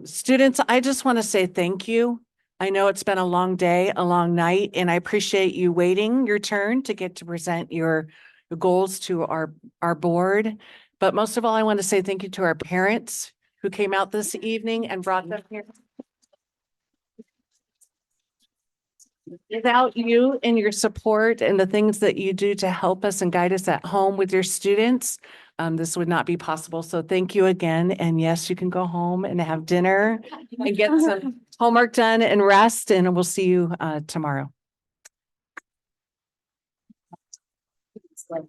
Students, I just want to say thank you. I know it's been a long day, a long night, and I appreciate you waiting your turn to get to present your goals to our board. But most of all, I want to say thank you to our parents who came out this evening and brought them here. Without you and your support and the things that you do to help us and guide us at home with your students, this would not be possible. So thank you again. And yes, you can go home and have dinner and get some homework done and rest, and we'll see you tomorrow. Yeah.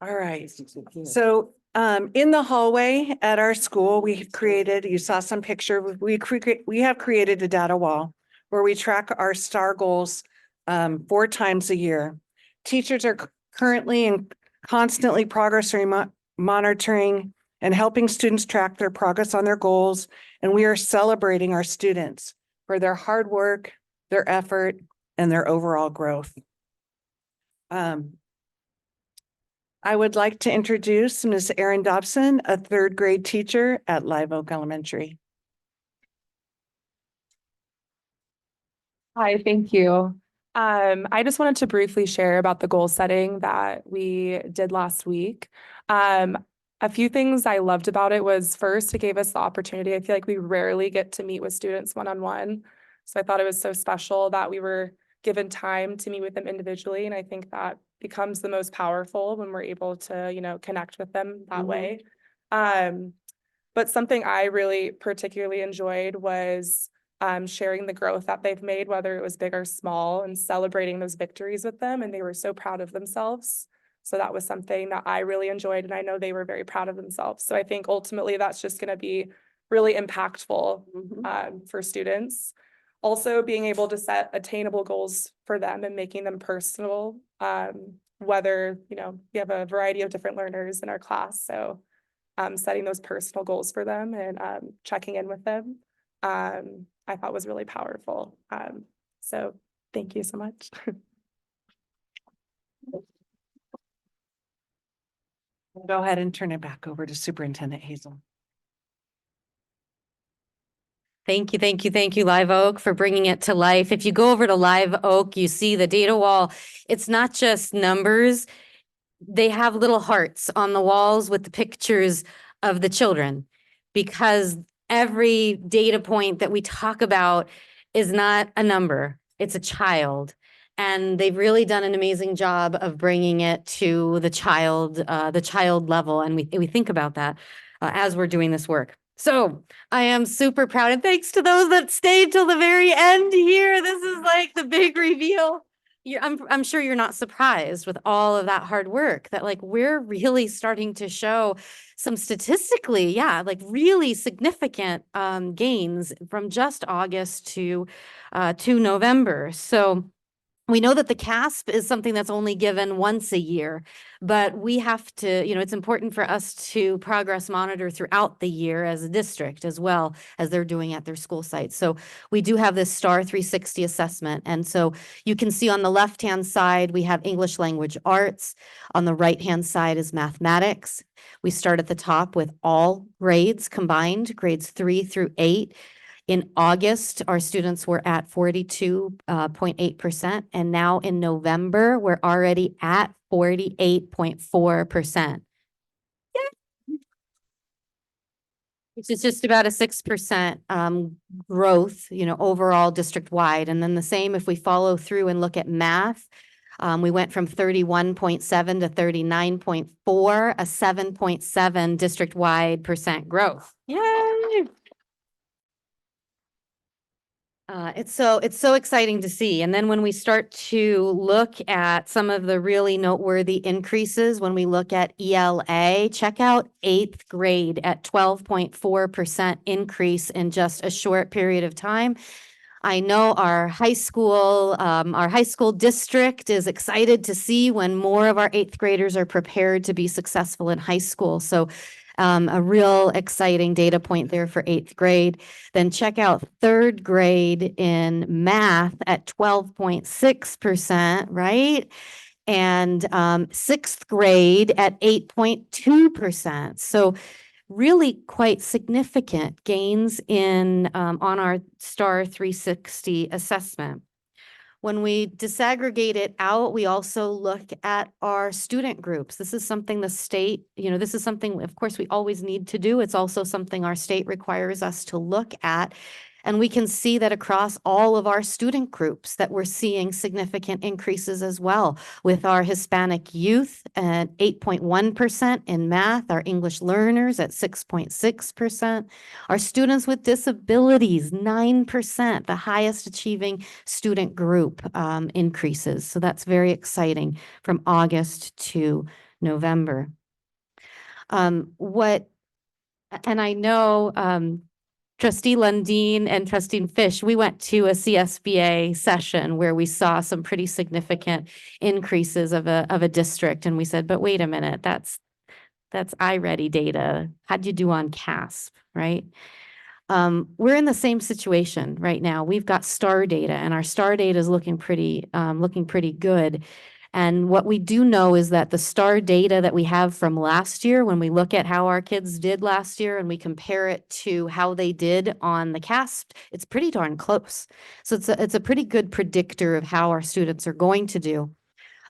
All right. So in the hallway at our school, we've created, you saw some picture, we have created a data wall where we track our STAR goals 4 times a year. Teachers are currently and constantly monitoring and helping students track their progress on their goals. And we are celebrating our students for their hard work, their effort, and their overall growth. I would like to introduce Ms. Erin Dobson, a 3rd grade teacher at Live Oak Elementary. Hi, thank you. I just wanted to briefly share about the goal setting that we did last week. A few things I loved about it was, first, it gave us the opportunity. I feel like we rarely get to meet with students one-on-one. So I thought it was so special that we were given time to meet with them individually. And I think that becomes the most powerful when we're able to, connect with them that way. But something I really particularly enjoyed was sharing the growth that they've made, whether it was big or small, and celebrating those victories with them. And they were so proud of themselves. So that was something that I really enjoyed. And I know they were very proud of themselves. So I think ultimately that's just going to be really impactful for students. Also being able to set attainable goals for them and making them personal, whether, we have a variety of different learners in our class. So setting those personal goals for them and checking in with them, I thought was really powerful. So thank you so much. Go ahead and turn it back over to Superintendent Hazel. Thank you, Live Oak, for bringing it to life. If you go over to Live Oak, you see the data wall. It's not just numbers. They have little hearts on the walls with the pictures of the children, because every data point that we talk about is not a number, it's a child. And they've really done an amazing job of bringing it to the child level. And we think about that as we're doing this work. So I am super proud, and thanks to those that stayed till the very end here. This is like the big reveal. I'm sure you're not surprised with all of that hard work that we're really starting to show some statistically, really significant gains from just August to November. So we know that the CASP is something that's only given once a year, but we have to, it's important for us to progress monitor throughout the year as a district as well as they're doing at their school sites. So we do have this STAR 360 assessment. And so you can see on the left-hand side, we have English language arts. On the right-hand side is mathematics. We start at the top with all grades combined, grades 3 through 8. In August, our students were at 42.8%, and now in November, we're already at 48.4%. Which is just about a 6% growth, overall district-wide. And then the same if we follow through and look at math. We went from 31.7 to 39.4, a 7.7 district-wide percent growth. Yay! It's so exciting to see. And then when we start to look at some of the really noteworthy increases, when we look at ELA, check out 8th grade at 12.4% increase in just a short period of time. I know our high school district is excited to see when more of our 8th graders are prepared to be successful in high school. So a real exciting data point there for 8th grade. Then check out 3rd grade in math at 12.6%, right? And 6th grade at 8.2%. So really quite significant gains in on our STAR 360 assessment. When we disaggregate it out, we also look at our student groups. This is something the state, this is something, of course, we always need to do. It's also something our state requires us to look at. And we can see that across all of our student groups that we're seeing significant increases as well, with our Hispanic youth at 8.1% in math, our English learners at 6.6%, our students with disabilities, 9%, the highest achieving student group increases. So that's very exciting from August to November. And I know Trustee Lundeen and Trustee Fish, we went to a CSBA session where we saw some pretty significant increases of a district. And we said, but wait a minute, that's iReady data. How'd you do on CASP, right? We're in the same situation right now. We've got STAR data, and our STAR data is looking pretty good. And what we do know is that the STAR data that we have from last year, when we look at how our kids did last year and we compare it to how they did on the CASP, it's pretty darn close. So it's a pretty good predictor of how our students are going to do.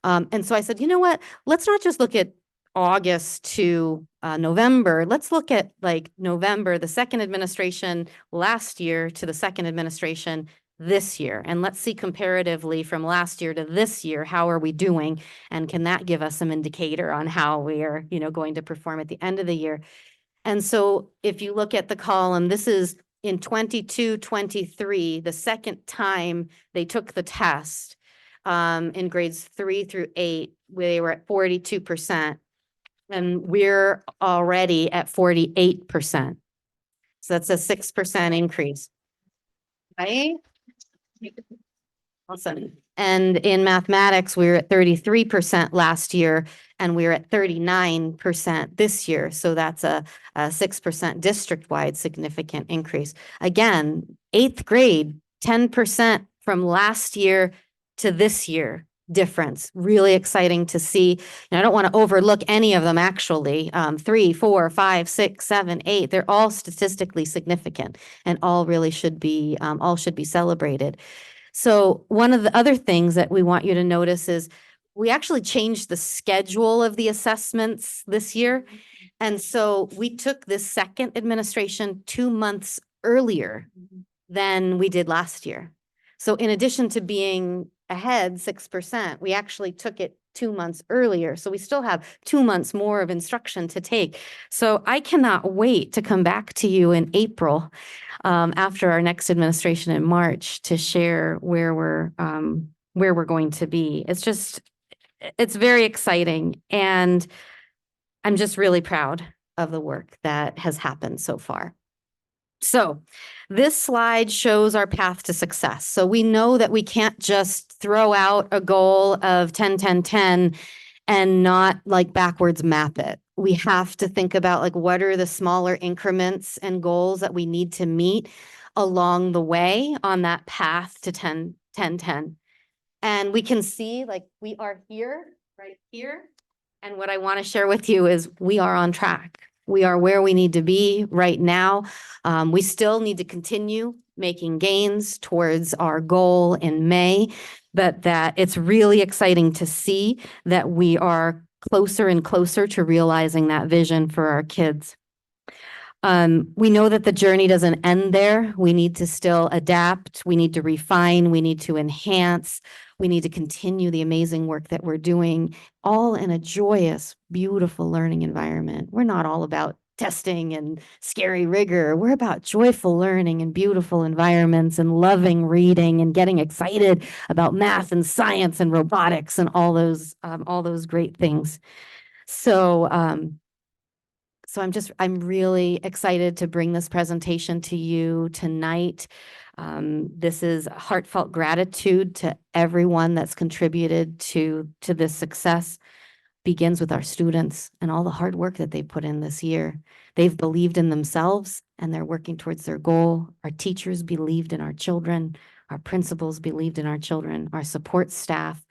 And so I said, you know what? Let's not just look at August to November. Let's look at like November, the second administration last year to the second administration this year. And let's see comparatively from last year to this year, how are we doing? And can that give us some indicator on how we are, going to perform at the end of the year? And so if you look at the column, this is in 22-23, the second time they took the test in grades 3 through 8, they were at 42%. And we're already at 48%. So that's a 6% increase. Right? Awesome. And in mathematics, we were at 33% last year, and we're at 39% this year. So that's a 6% district-wide significant increase. Again, 8th grade, 10% from last year to this year difference. Really exciting to see. And I don't want to overlook any of them, actually. 3, 4, 5, 6, 7, 8. They're all statistically significant, and all really should be celebrated. So one of the other things that we want you to notice is we actually changed the schedule of the assessments this year. And so we took this second administration 2 months earlier than we did last year. So in addition to being ahead 6%, we actually took it 2 months earlier. So we still have 2 months more of instruction to take. So I cannot wait to come back to you in April after our next administration in March to share where we're going to be. It's very exciting. And I'm just really proud of the work that has happened so far. So this slide shows our path to success. So we know that we can't just throw out a goal of 10, 10, 10 and not like backwards map it. We have to think about like what are the smaller increments and goals that we need to meet along the way on that path to 10, 10, 10. And we can see like we are here, right here. And what I want to share with you is we are on track. We are where we need to be right now. We still need to continue making gains towards our goal in May, but that it's really exciting to see that we are closer and closer to realizing that vision for our kids. We know that the journey doesn't end there. We need to still adapt. We need to refine. We need to enhance. We need to continue the amazing work that we're doing, all in a joyous, beautiful learning environment. We're not all about testing and scary rigor. We're about joyful learning and beautiful environments and loving reading and getting excited about math and science and robotics and all those great things. So I'm really excited to bring this presentation to you tonight. This is heartfelt gratitude to everyone that's contributed to this success. Begins with our students and all the hard work that they put in this year. They've believed in themselves and they're working towards their goal. Our teachers believed in our children. Our principals believed in our children. Our support staff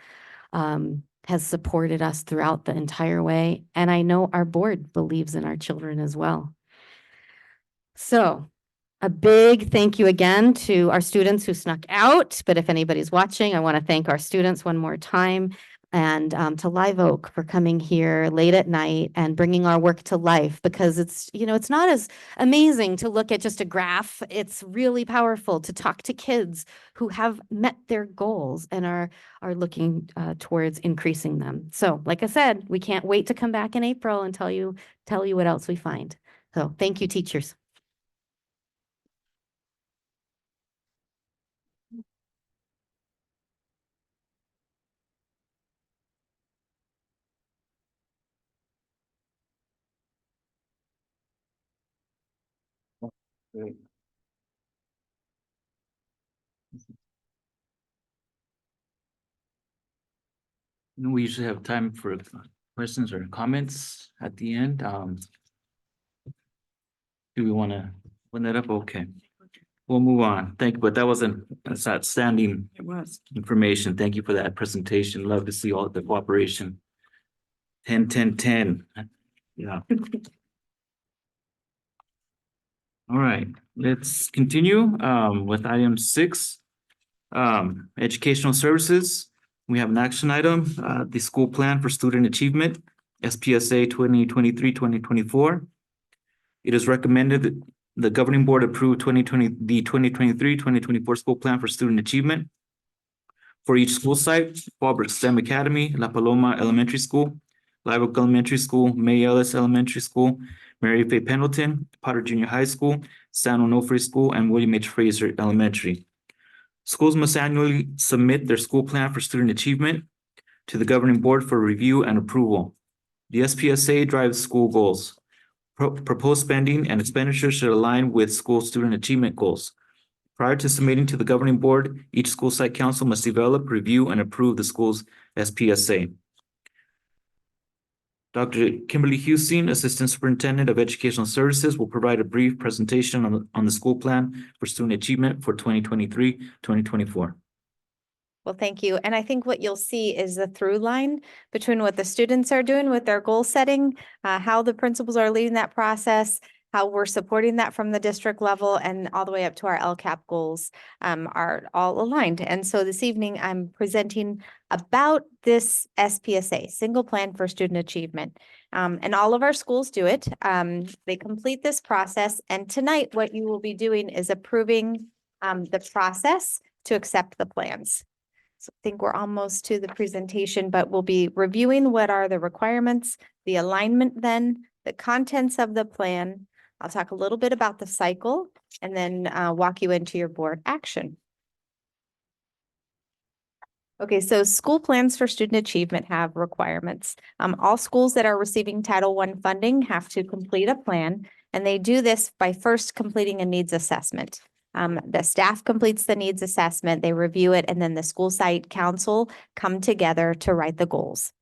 has supported us throughout the entire way. And I know our board believes in our children as well. So a big thank you again to our students who snuck out. But if anybody's watching, I want to thank our students one more time. And to Live Oak for coming here late at night and bringing our work to life, because it's not as amazing to look at just a graph. It's really powerful to talk to kids who have met their goals and are looking towards increasing them. So like I said, we can't wait to come back in April and tell you what else we find. So thank you, teachers. Great. We usually have time for questions or comments at the end. Do we want to open that up? Okay. We'll move on. Thank you, but that's outstanding information. Thank you for that presentation. Love to see all the cooperation. 10, 10, 10. Yeah. All right, let's continue with item 6. Educational services. We have an action item, the school plan for student achievement, SPSA 2023-2024. It is recommended that the governing board approve the 2023-2024 school plan for student achievement for each school site: Fallbrook STEM Academy, La Paloma Elementary School, Live Oak Elementary School, May Ellis Elementary School, Mary Faye Pendleton, Potter Junior High School, San Onofre School, and William H. Fraser Elementary. Schools must annually submit their school plan for student achievement to the governing board for review and approval. The SPSA drives school goals. Proposed spending and expenditures should align with school student achievement goals. Prior to submitting to the governing board, each school site council must develop, review, and approve the school's SPSA. Dr. Kimberly Hussein, Assistant Superintendent of Educational Services, will provide a brief presentation on the school plan for student achievement for 2023-2024. Well, thank you. And I think what you'll see is the through line between what the students are doing with their goal setting, how the principals are leading that process, how we're supporting that from the district level, and all the way up to our LCAP goals are all aligned. And so this evening, I'm presenting about this SPSA, Single Plan for Student Achievement. And all of our schools do it. They complete this process. And tonight, what you will be doing is approving the process to accept the plans. So I think we're almost to the presentation, but we'll be reviewing what are the requirements, the alignment then, the contents of the plan. I'll talk a little bit about the cycle and then walk you into your board action. Okay, so school plans for student achievement have requirements. All schools that are receiving Title I funding have to complete a plan, and they do this by first completing a needs assessment. The staff completes the needs assessment, they review it, and then the school site council come together to write the goals.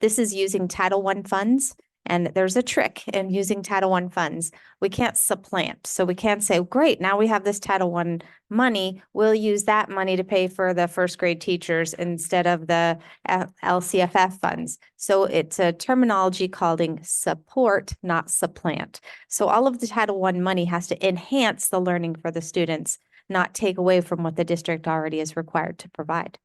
This is using Title I funds, And there's a trick in using Title I funds. We can't supplant. So we can't say, great, now we have this Title I money. We'll use that money to pay for the first grade teachers instead of the LCFF funds. So it's a terminology called support, not supplant. So all of the Title I money has to enhance the learning for the students, not take away from what the district already is required to provide.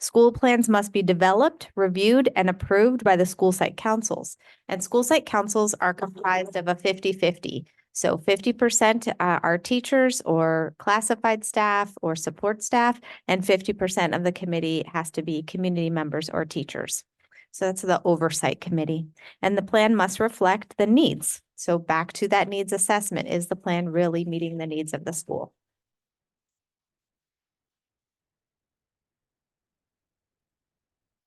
School plans must be developed, reviewed, and approved by the school site councils. And school site councils are comprised of a 50-50. So 50% are teachers or classified staff or support staff, and 50% of the committee has to be community members or teachers. So that's the oversight committee. And the plan must reflect the needs. So back to that needs assessment. Is the plan really meeting the needs of the school?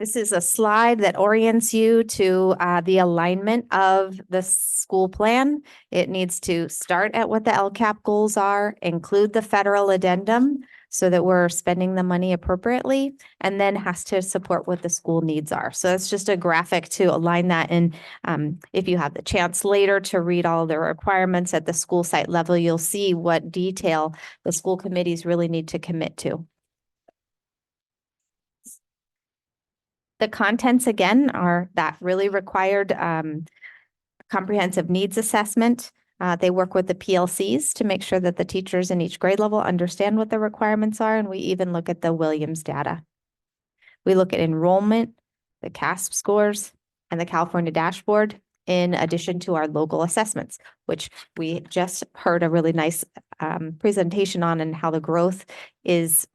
This is a slide that orients you to the alignment of the school plan. It needs to start at what the LCAP goals are, include the federal addendum so that we're spending the money appropriately, and then has to support what the school needs are. So it's just a graphic to align that. And if you have the chance later to read all the requirements at the school site level, you'll see what detail the school committees really need to commit to. The contents, again, are that really required comprehensive needs assessment. They work with the PLCs to make sure that the teachers in each grade level understand what the requirements are, and we even look at the Williams data. We look at enrollment, the CASP scores, and the California dashboard, in addition to our local assessments, which we just heard a really nice presentation on, and how the growth is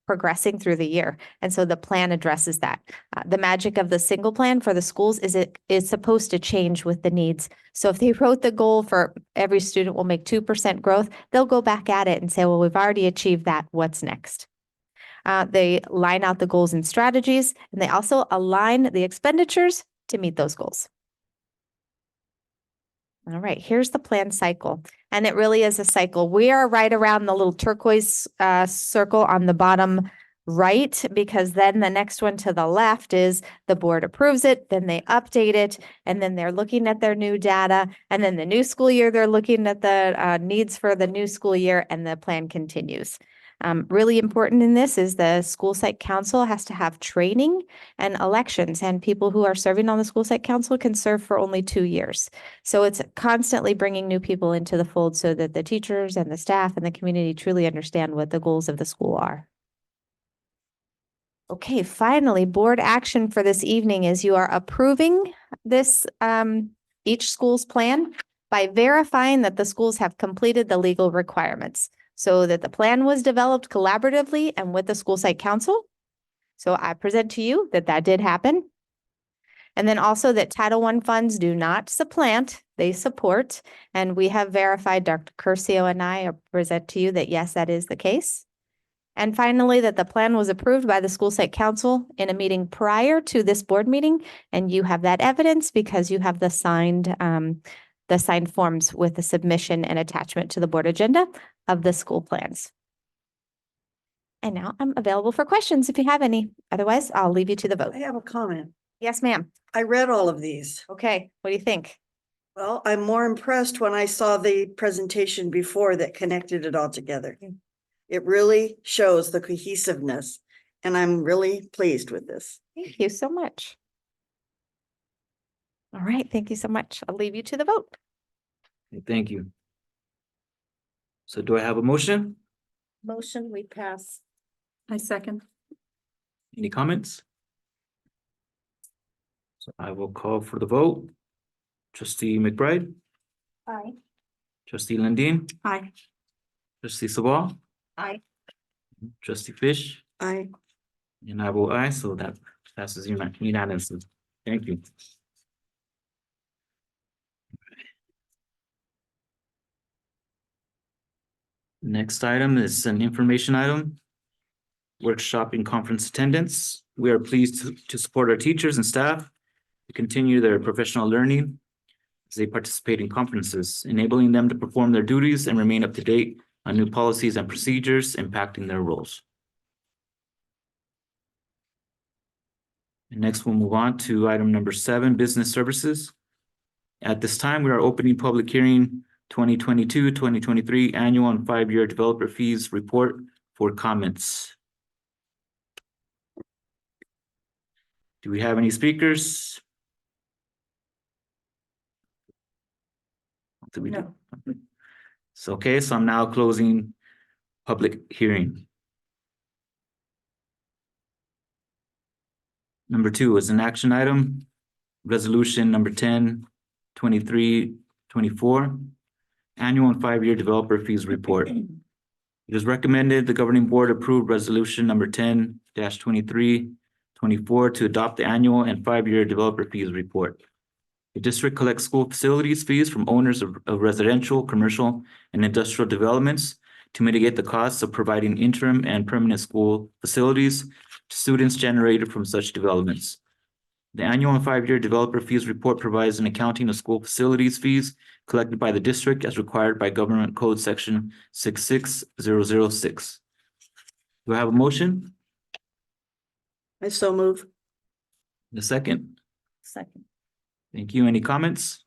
progressing through the year. And so the plan addresses that. The magic of the single plan for the schools is it is supposed to change with the needs. So if they wrote the goal for every student will make 2% growth, they'll go back at it and say, well, we've already achieved that. What's next? They line out the goals and strategies, and they also align the expenditures to meet those goals. All right, here's the plan cycle. And it really is a cycle. We are right around the little turquoise circle on the bottom right, because then the next one to the left is the board approves it, then they update it, and then they're looking at their new data. And then the new school year, they're looking at the needs for the new school year, and the plan continues. Really important in this is the school site council has to have training and elections, and people who are serving on the school site council can serve for only 2 years. So it's constantly bringing new people into the fold so that the teachers and the staff and the community truly understand what the goals of the school are. Okay, finally, board action for this evening is you are approving this, each school's plan by verifying that the schools have completed the legal requirements. So that the plan was developed collaboratively and with the school site council. So I present to you that that did happen. And then also that Title I funds do not supplant, they support. And we have verified, Dr. Curcio and I present to you that yes, that is the case. And finally, that the plan was approved by the school site council in a meeting prior to this board meeting. And you have that evidence because you have the signed forms with the submission and attachment to the board agenda of the school plans. And now I'm available for questions if you have any. Otherwise, I'll leave you to the vote. I have a comment. Yes, ma'am. I read all of these. Okay, what do you think? Well, I'm more impressed when I saw the presentation before that connected it all together. It really shows the cohesiveness, and I'm really pleased with this. Thank you so much. All right, thank you so much. I'll leave you to the vote. Okay, thank you. So do I have a motion? Motion, we pass. I second. Any comments? So I will call for the vote. Trustee McBride, Aye. trustee Lundin, Aye. trustee Sabal, Aye. trustee Fish, I and I vote aye, so that passes unanimously. Thank you. Next item is an information item. Workshop and conference attendance. We are pleased to support our teachers and staff to continue their professional learning as they participate in conferences, enabling them to perform their duties and remain up to date on new policies and procedures impacting their roles. And next, we'll move on to item number 7, business services. At this time, we are opening public hearing 2022-2023 annual and 5-year developer fees report for comments. Do we have any speakers? Do we do? So, okay, so I'm now closing public hearing. Number 2 is an action item, resolution number 10-23-24, annual and 5-year developer fees report. It is recommended the governing board approve resolution number 10-23-24 to adopt the annual and 5-year developer fees report. The district collects school facilities fees from owners of residential, commercial, and industrial developments to mitigate the costs of providing interim and permanent school facilities to students generated from such developments. The annual and 5-year developer fees report provides an accounting of school facilities fees collected by the district as required by Government Code Section 66006. Do I have a motion? I so move. The second? Second. Thank you. Any comments?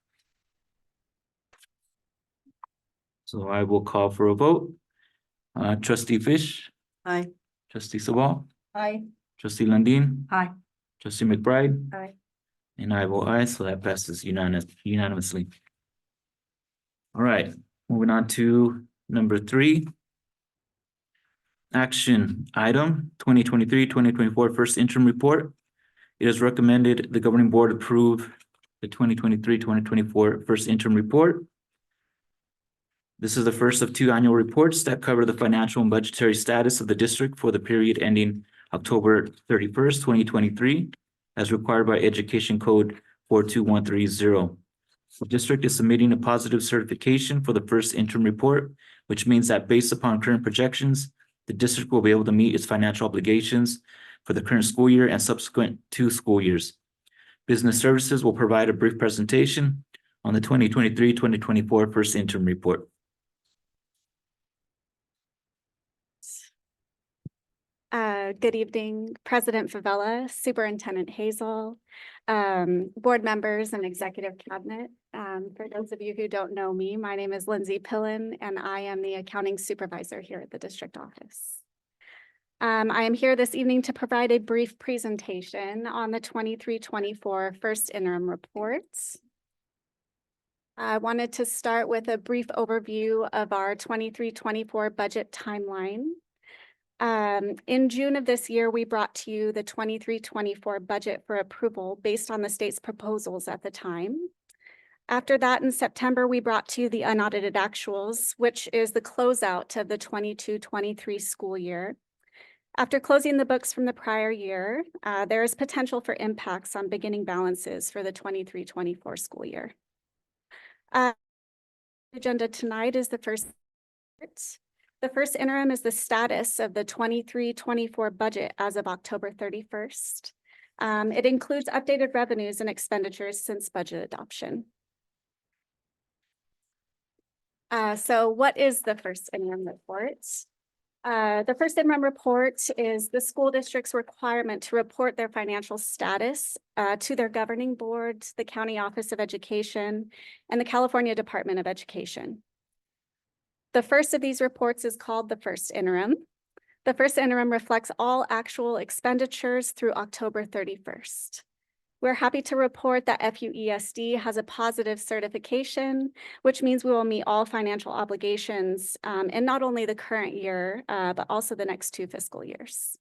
So I will call for a vote. Trustee Fish, Aye. Trustee Sabal, Aye. Trustee Lundin, Aye. Trustee McBride, Aye. and I will aye, so that passes unanimously. All right, moving on to number 3. Action item 2023-2024 first interim report. It is recommended the governing board approve the 2023-2024 first interim report. This is the first of 2 annual reports that cover the financial and budgetary status of the district for the period ending October 31st, 2023, as required by Education Code 42130. The district is submitting a positive certification for the first interim report, which means that based upon current projections, the district will be able to meet its financial obligations for the current school year and subsequent 2 school years. Business Services will provide a brief presentation on the 2023-2024 first interim report. Good evening, President Favela, Superintendent Hazel, board members and executive cabinet. For those of you who don't know me, my name is Lindsay Pillen and I am the accounting supervisor here at the district office. I am here this evening to provide a brief presentation on the 23-24 first interim reports. I wanted to start with a brief overview of our 23-24 budget timeline. In June of this year, we brought to you the 23-24 budget for approval based on the state's proposals at the time. After that, in September, we brought to you the unaudited actuals, which is the closeout of the 22-23 school year. After closing the books from the prior year, there is potential for impacts on beginning balances for the 23-24 school year. Agenda tonight is the first. The first interim is the status of the 23-24 budget as of October 31st. It includes updated revenues and expenditures since budget adoption. So what is the first interim report? The first interim report is the school district's requirement to report their financial status to their governing board, the County Office of Education, and the California Department of Education. The first of these reports is called the first interim. The first interim reflects all actual expenditures through October 31st. We're happy to report that FUESD has a positive certification, which means we will meet all financial obligations in not only the current year, but also the next 2 fiscal years.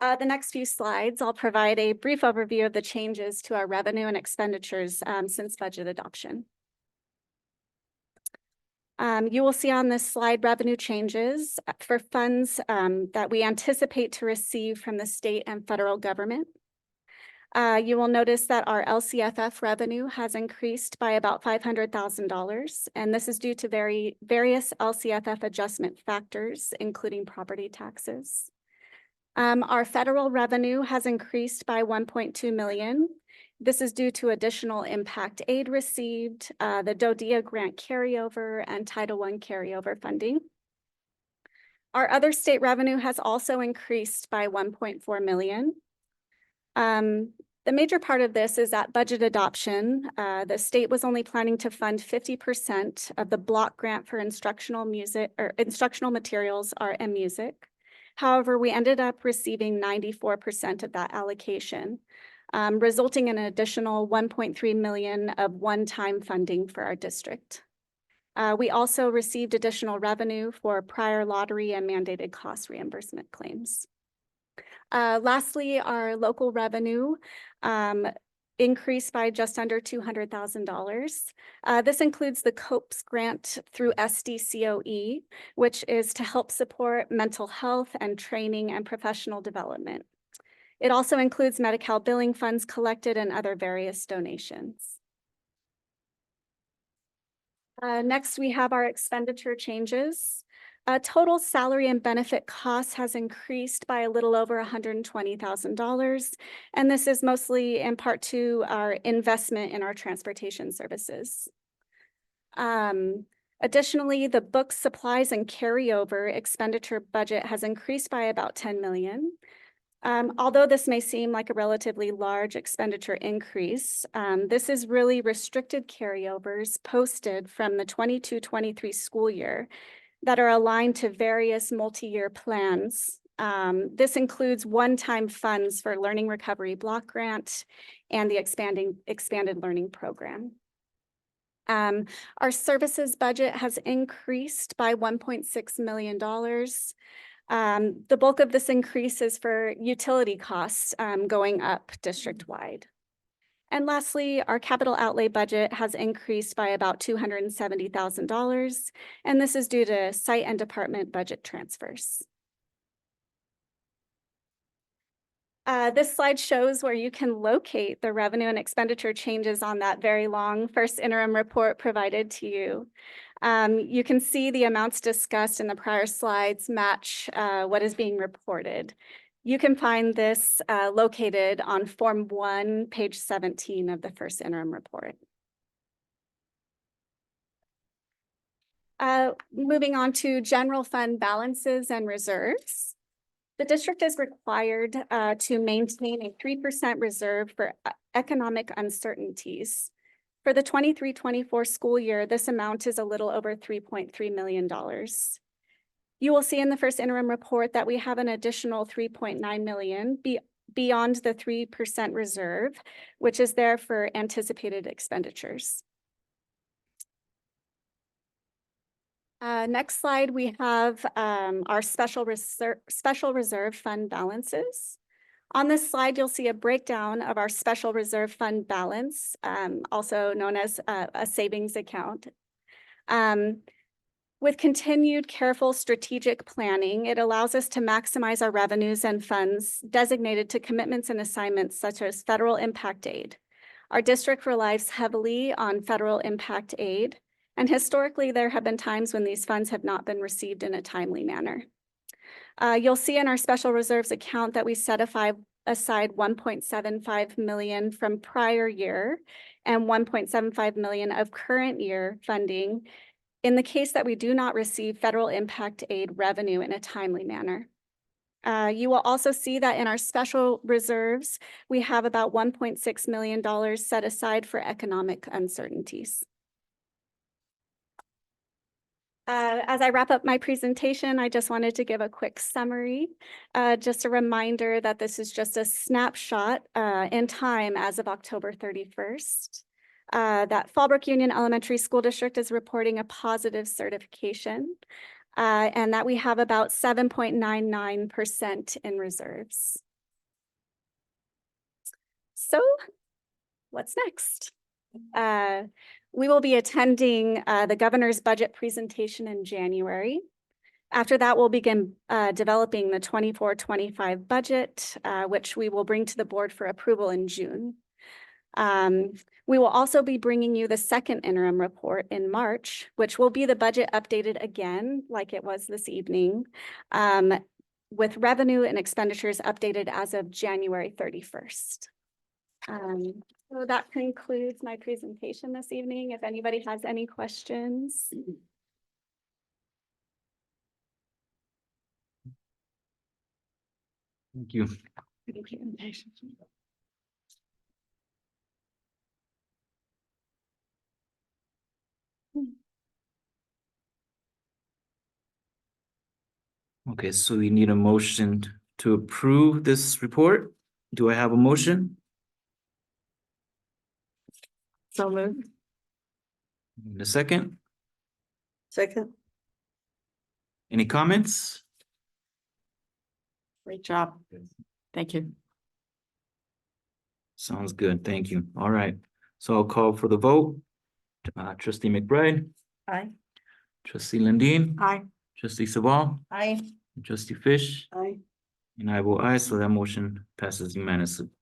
The next few slides, I'll provide a brief overview of the changes to our revenue and expenditures since budget adoption. You will see on this slide revenue changes for funds that we anticipate to receive from the state and federal government. You will notice that our LCFF revenue has increased by about $500,000, and this is due to various LCFF adjustment factors, including property taxes. Our federal revenue has increased by $1.2 million. This is due to additional impact aid received, the DODEA grant carryover, and Title I carryover funding. Our other state revenue has also increased by $1.4 million. The major part of this is at budget adoption. The state was only planning to fund 50% of the block grant for instructional music or instructional materials, art and music. However, we ended up receiving 94% of that allocation, resulting in an additional 1.3 million of one-time funding for our district. We also received additional revenue for prior lottery and mandated cost reimbursement claims. Lastly, our local revenue increased by just under $200,000. This includes the COPES grant through SDCOE, which is to help support mental health and training and professional development. It also includes Medi-Cal billing funds collected and other various donations. Next, we have our expenditure changes. Total salary and benefit costs has increased by a little over $120,000, and this is mostly in part to our investment in our transportation services. Additionally, the books, supplies, and carryover expenditure budget has increased by about 10 million. Although this may seem like a relatively large expenditure increase, this is really restricted carryovers posted from the 22-23 school year that are aligned to various multi-year plans. This includes one-time funds for Learning Recovery Block Grant and the Expanded Learning Program. Our services budget has increased by $1.6 million. The bulk of this increase is for utility costs going up district-wide. And lastly, our capital outlay budget has increased by about $270,000, and this is due to site and department budget transfers. This slide shows where you can locate the revenue and expenditure changes on that very long first interim report provided to you. You can see the amounts discussed in the prior slides match what is being reported. You can find this located on Form 1, page 17 of the first interim report. Moving on to general fund balances and reserves. The district is required to maintain a 3% reserve for economic uncertainties. For the 23-24 school year, this amount is a little over $3.3 million. You will see in the first interim report that we have an additional 3.9 million beyond the 3% reserve, which is there for anticipated expenditures. Next slide, we have our special reserve fund balances. On this slide, you'll see a breakdown of our special reserve fund balance, also known as a savings account. With continued careful strategic planning, it allows us to maximize our revenues and funds designated to commitments and assignments such as federal impact aid. Our district relies heavily on federal impact aid, and historically there have been times when these funds have not been received in a timely manner. You'll see in our special reserves account that we set aside 1.75 million from prior year and 1.75 million of current year funding in the case that we do not receive federal impact aid revenue in a timely manner. You will also see that in our special reserves, we have about $1.6 million set aside for economic uncertainties. As I wrap up my presentation, I just wanted to give a quick summary. Just a reminder that this is just a snapshot in time as of October 31st. That Fallbrook Union Elementary School District is reporting a positive certification, and that we have about 7.99% in reserves. So what's next? We will be attending the governor's budget presentation in January. After that, we'll begin developing the 24-25 budget, which we will bring to the board for approval in June. We will also be bringing you the second interim report in March, which will be the budget updated again, like it was this evening, with revenue and expenditures updated as of January 31st. So that concludes my presentation this evening. If anybody has any questions. Thank you. Thank you. Okay, so we need a motion to approve this report. Do I have a motion? So moved. In a second, Second. any comments? Great job. Thank you. Sounds good, thank you. All right, so I'll call for the vote. Trustee McBride, Aye. trustee Lundin, Aye. trustee Sabal, Aye. trustee Fish, Aye. and I will aye, so that motion passes unanimously.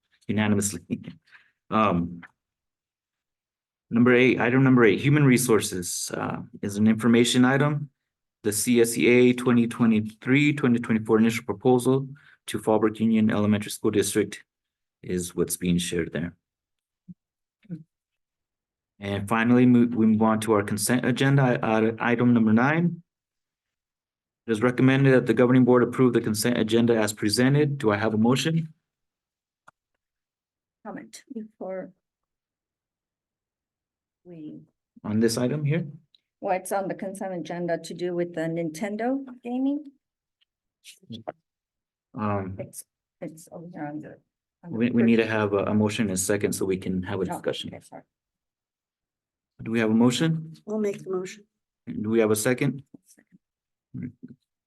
Number 8, item number 8, human resources, is an information item. The CSEA 2023-2024 initial proposal to Fallbrook Union Elementary School District is what's being shared there. And finally, we move on to our consent agenda, item number 9. It is recommended that the governing board approve the consent agenda as presented. Do I have a motion Comment before we, on this item here? what's on the consent agenda to do with the Nintendo gaming? It's over here on the. We need to have a motion in a second so we can have a discussion. Okay, sorry. Do we have a motion? We'll make the motion. Do we have a second?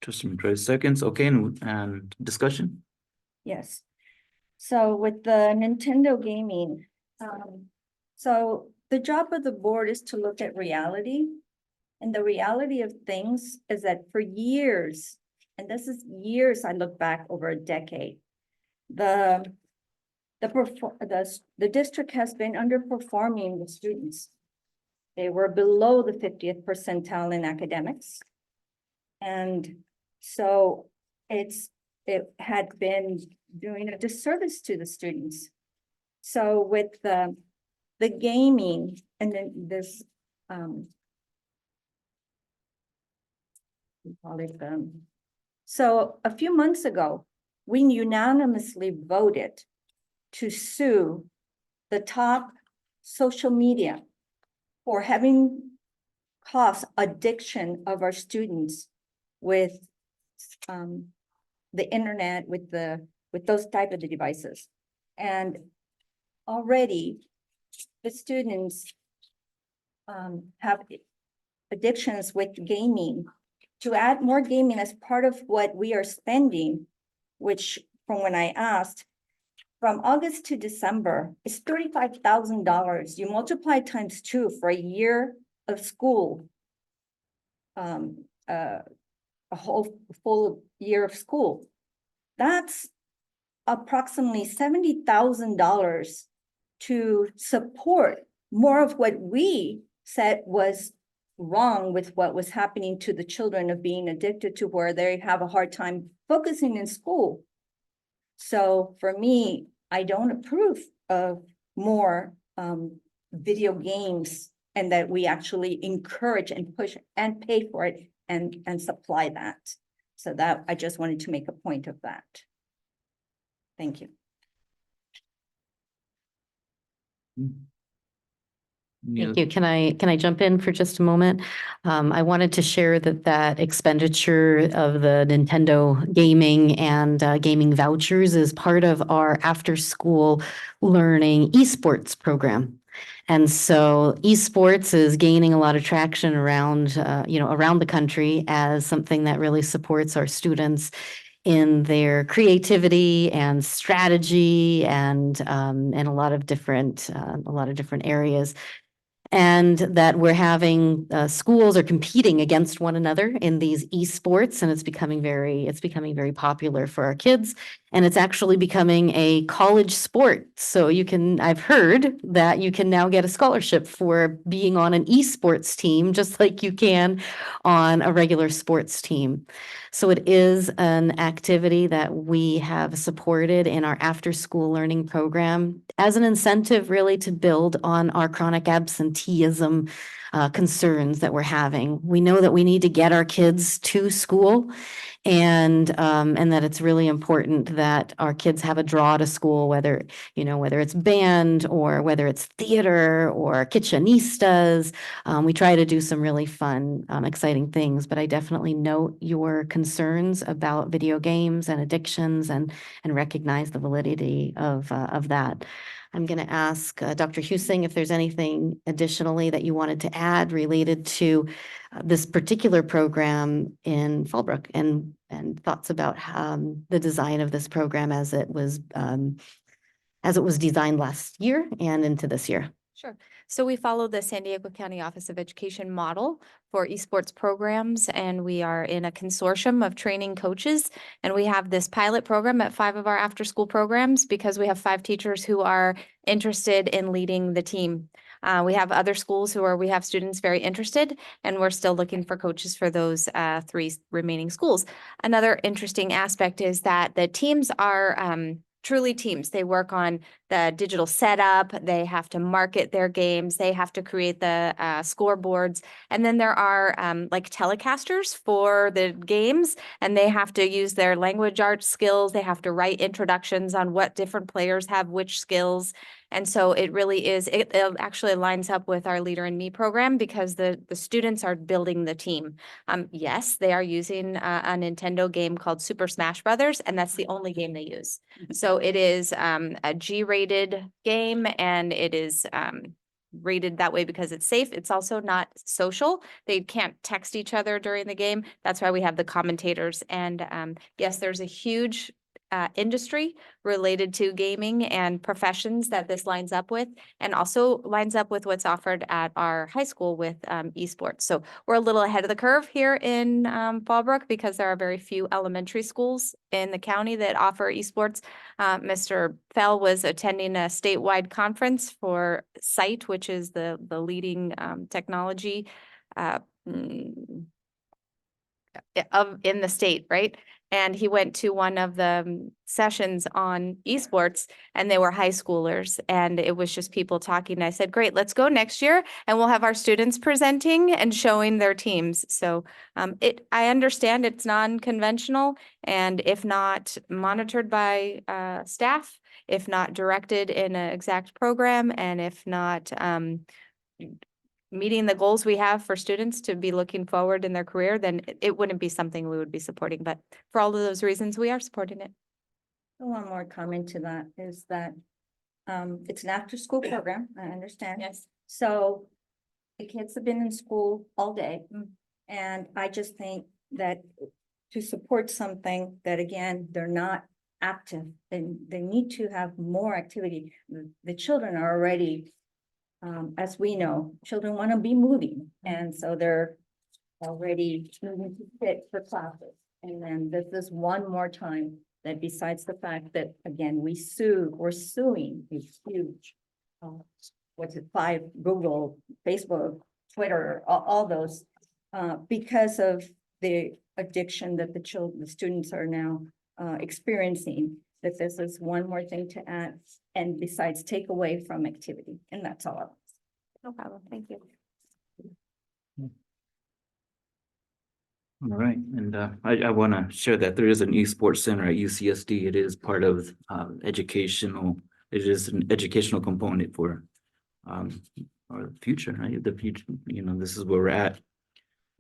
Trustee McBride seconds, okay, and discussion? Yes. So with the Nintendo gaming, so the job of the board is to look at reality. And the reality of things is that for years, and this is years, I look back over a decade, the district has been underperforming the students. They were below the 50th percentile in academics. And so it had been doing a disservice to the students. So with the gaming and then this, we call it, so a few months ago, we unanimously voted to sue the top social media for having caused addiction of our students with the internet, with those type of the devices. And already the students have addictions with gaming. To add more gaming as part of what we are spending, which from when I asked, from August to December, it's $35,000. You multiply times 2 for a year of school, a whole full year of school. That's approximately $70,000 to support more of what we said was wrong with what was happening to the children of being addicted to, where they have a hard time focusing in school. So for me, I don't approve of more video games, and that we actually encourage and push and pay for it and supply that. So that I just wanted to make a point of that. Thank you. Thank you. Can I jump in for just a moment? I wanted to share that expenditure of the Nintendo gaming and gaming vouchers is part of our after-school learning esports program. And so esports is gaining a lot of traction around, around the country as something that really supports our students in their creativity and strategy and a lot of different areas. And that we're having schools are competing against one another in these esports, and it's becoming very popular for our kids. And it's actually becoming a college sport. So I've heard that you can now get a scholarship for being on an esports team, just like you can on a regular sports team. So it is an activity that we have supported in our after-school learning program as an incentive really to build on our chronic absentee absenteeism concerns that we're having. We know that we need to get our kids to school, and that it's really important that our kids have a draw to school, whether it's band or whether it's theater or kitchenistas. We try to do some really fun, exciting things, but I definitely note your concerns about video games and addictions and recognize the validity of that. I'm going to ask Dr. Husing if there's anything additionally that you wanted to add related to this particular program in Fallbrook and thoughts about the design of this program as it was designed last year and into this year. Sure. So we follow the San Diego County Office of Education model for esports programs, and we are in a consortium of training coaches. And we have this pilot program at 5 of our after-school programs because we have 5 teachers who are interested in leading the team. We have other schools we have students very interested, and we're still looking for coaches for those 3 remaining schools. Another interesting aspect is that the teams are truly teams. They work on the digital setup. They have to market their games. They have to create the scoreboards. And then there are like telecasters for the games, and they have to use their language arts skills. They have to write introductions on what different players have which skills. And so it really is, it actually lines up with our Leader in Me program because the students are building the team. Yes, they are using a Nintendo game called Super Smash Brothers, and that's the only game they use. So it is a G-rated game, and it is rated that way because it's safe. It's also not social. They can't text each other during the game. That's why we have the commentators. And yes, there's a huge industry related to gaming and professions that this lines up with, and also lines up with what's offered at our high school with esports. So we're a little ahead of the curve here in Fallbrook because there are very few elementary schools in the county that offer esports. Mr. Fell was attending a statewide conference for SITE, which is the leading technology in the state, right? And he went to one of the sessions on esports, and they were high schoolers, and it was just people talking. I said, great, let's go next year, and we'll have our students presenting and showing their teams. So I understand it's non-conventional, and if not monitored by staff, if not directed in an exact program, and if not meeting the goals we have for students to be looking forward in their career, then it wouldn't be something we would be supporting. But for all of those reasons, we are supporting it. One more comment to that is that it's an after-school program, I understand. Yes. So the kids have been in school all day. And I just think that to support something that, again, they're not active, then they need to have more activity. The children are already as we know, children want to be moving, and so they're already moving to fit for classes. And then this is one more time that besides the fact that, again, we're suing these huge, 5 Google, Facebook, Twitter, all those, because of the addiction that the students are now experiencing, that this is one more thing to add, and besides take away from activity, and that's all. No problem. Thank you. All right, and I want to share that there is an esports center at UCSD. It is part of it is an educational component for our future, right? The future, this is where we're at.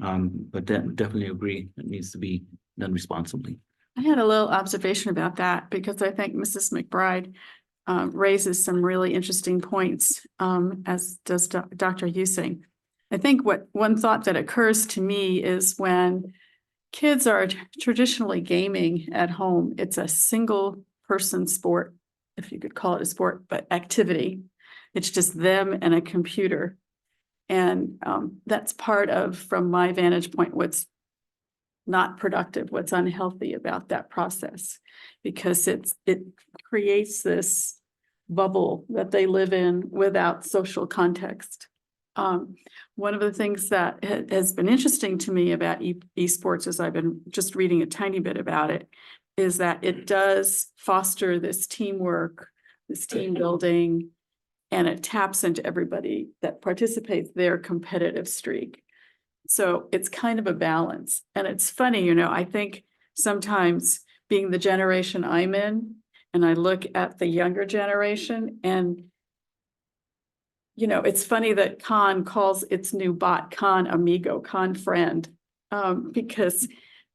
But definitely agree, it needs to be done responsibly. I had a little observation about that because I think Mrs. McBride raises some really interesting points, as does Dr. Husing. I think one thought that occurs to me is when kids are traditionally gaming at home, it's a single person sport, if you could call it a sport, but activity. It's just them and a computer. And that's part of, from my vantage point, what's not productive, what's unhealthy about that process, because it creates this bubble that they live in without social context. One of the things that has been interesting to me about esports, as I've been just reading a tiny bit about it, is that it does foster this teamwork, this team building, and it taps into everybody that participates, their competitive streak. So it's kind of a balance. And it's funny, I think sometimes being the generation I'm in, and I look at the younger generation and it's funny that Khan calls its new bot Khan Amigo, Khan Friend, because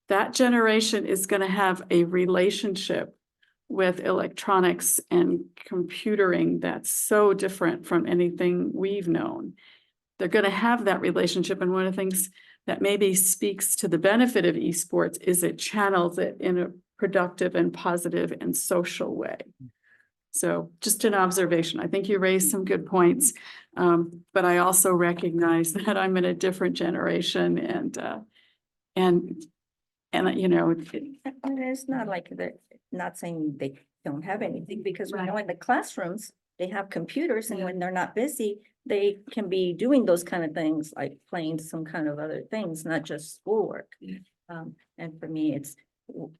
that generation is going to have a relationship with electronics and computering that's so different from anything we've known. They're going to have that relationship. And one of the things that maybe speaks to the benefit of esports is it channels it in a productive and positive and social way. So just an observation. I think you raised some good points. But I also recognize that I'm in a different generation and it's not like they're not saying they don't have anything, because we know in the classrooms, they have computers, and when they're not busy, they can be doing those kind of things, like playing some kind of other things, not just schoolwork. And for me,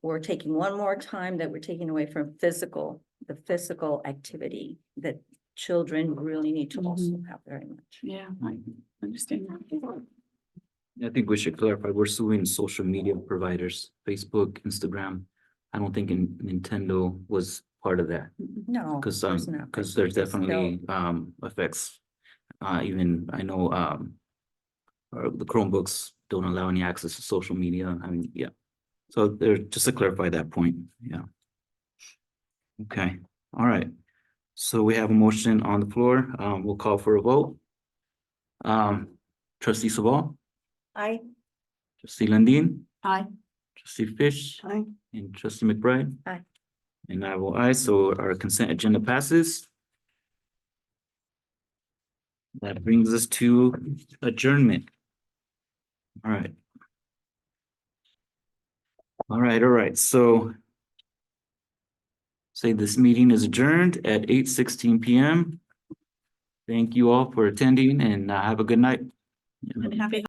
we're taking one more time that we're taking away from the physical activity that children really need to also have very much. Yeah, I understand that. I think we should clarify, we're suing social media providers, Facebook, Instagram. I don't think Nintendo was part of that. No, Because of course not. because there's It's definitely effects. Even I know the Chromebooks don't allow any access to social media. I mean, yeah. So there, just to clarify that point, yeah. Okay, all right. So we have a motion on the floor. We'll call for a vote. Trustee Sabal, I, trustee Landine, Aye. trustee Fish, Aye. and trustee McBride. Aye. And I will aye, so our consent agenda passes. That brings us to adjournment. All right. All right, so say this meeting is adjourned at 8:16 p.m. Thank you all for attending, and have a good night. And happy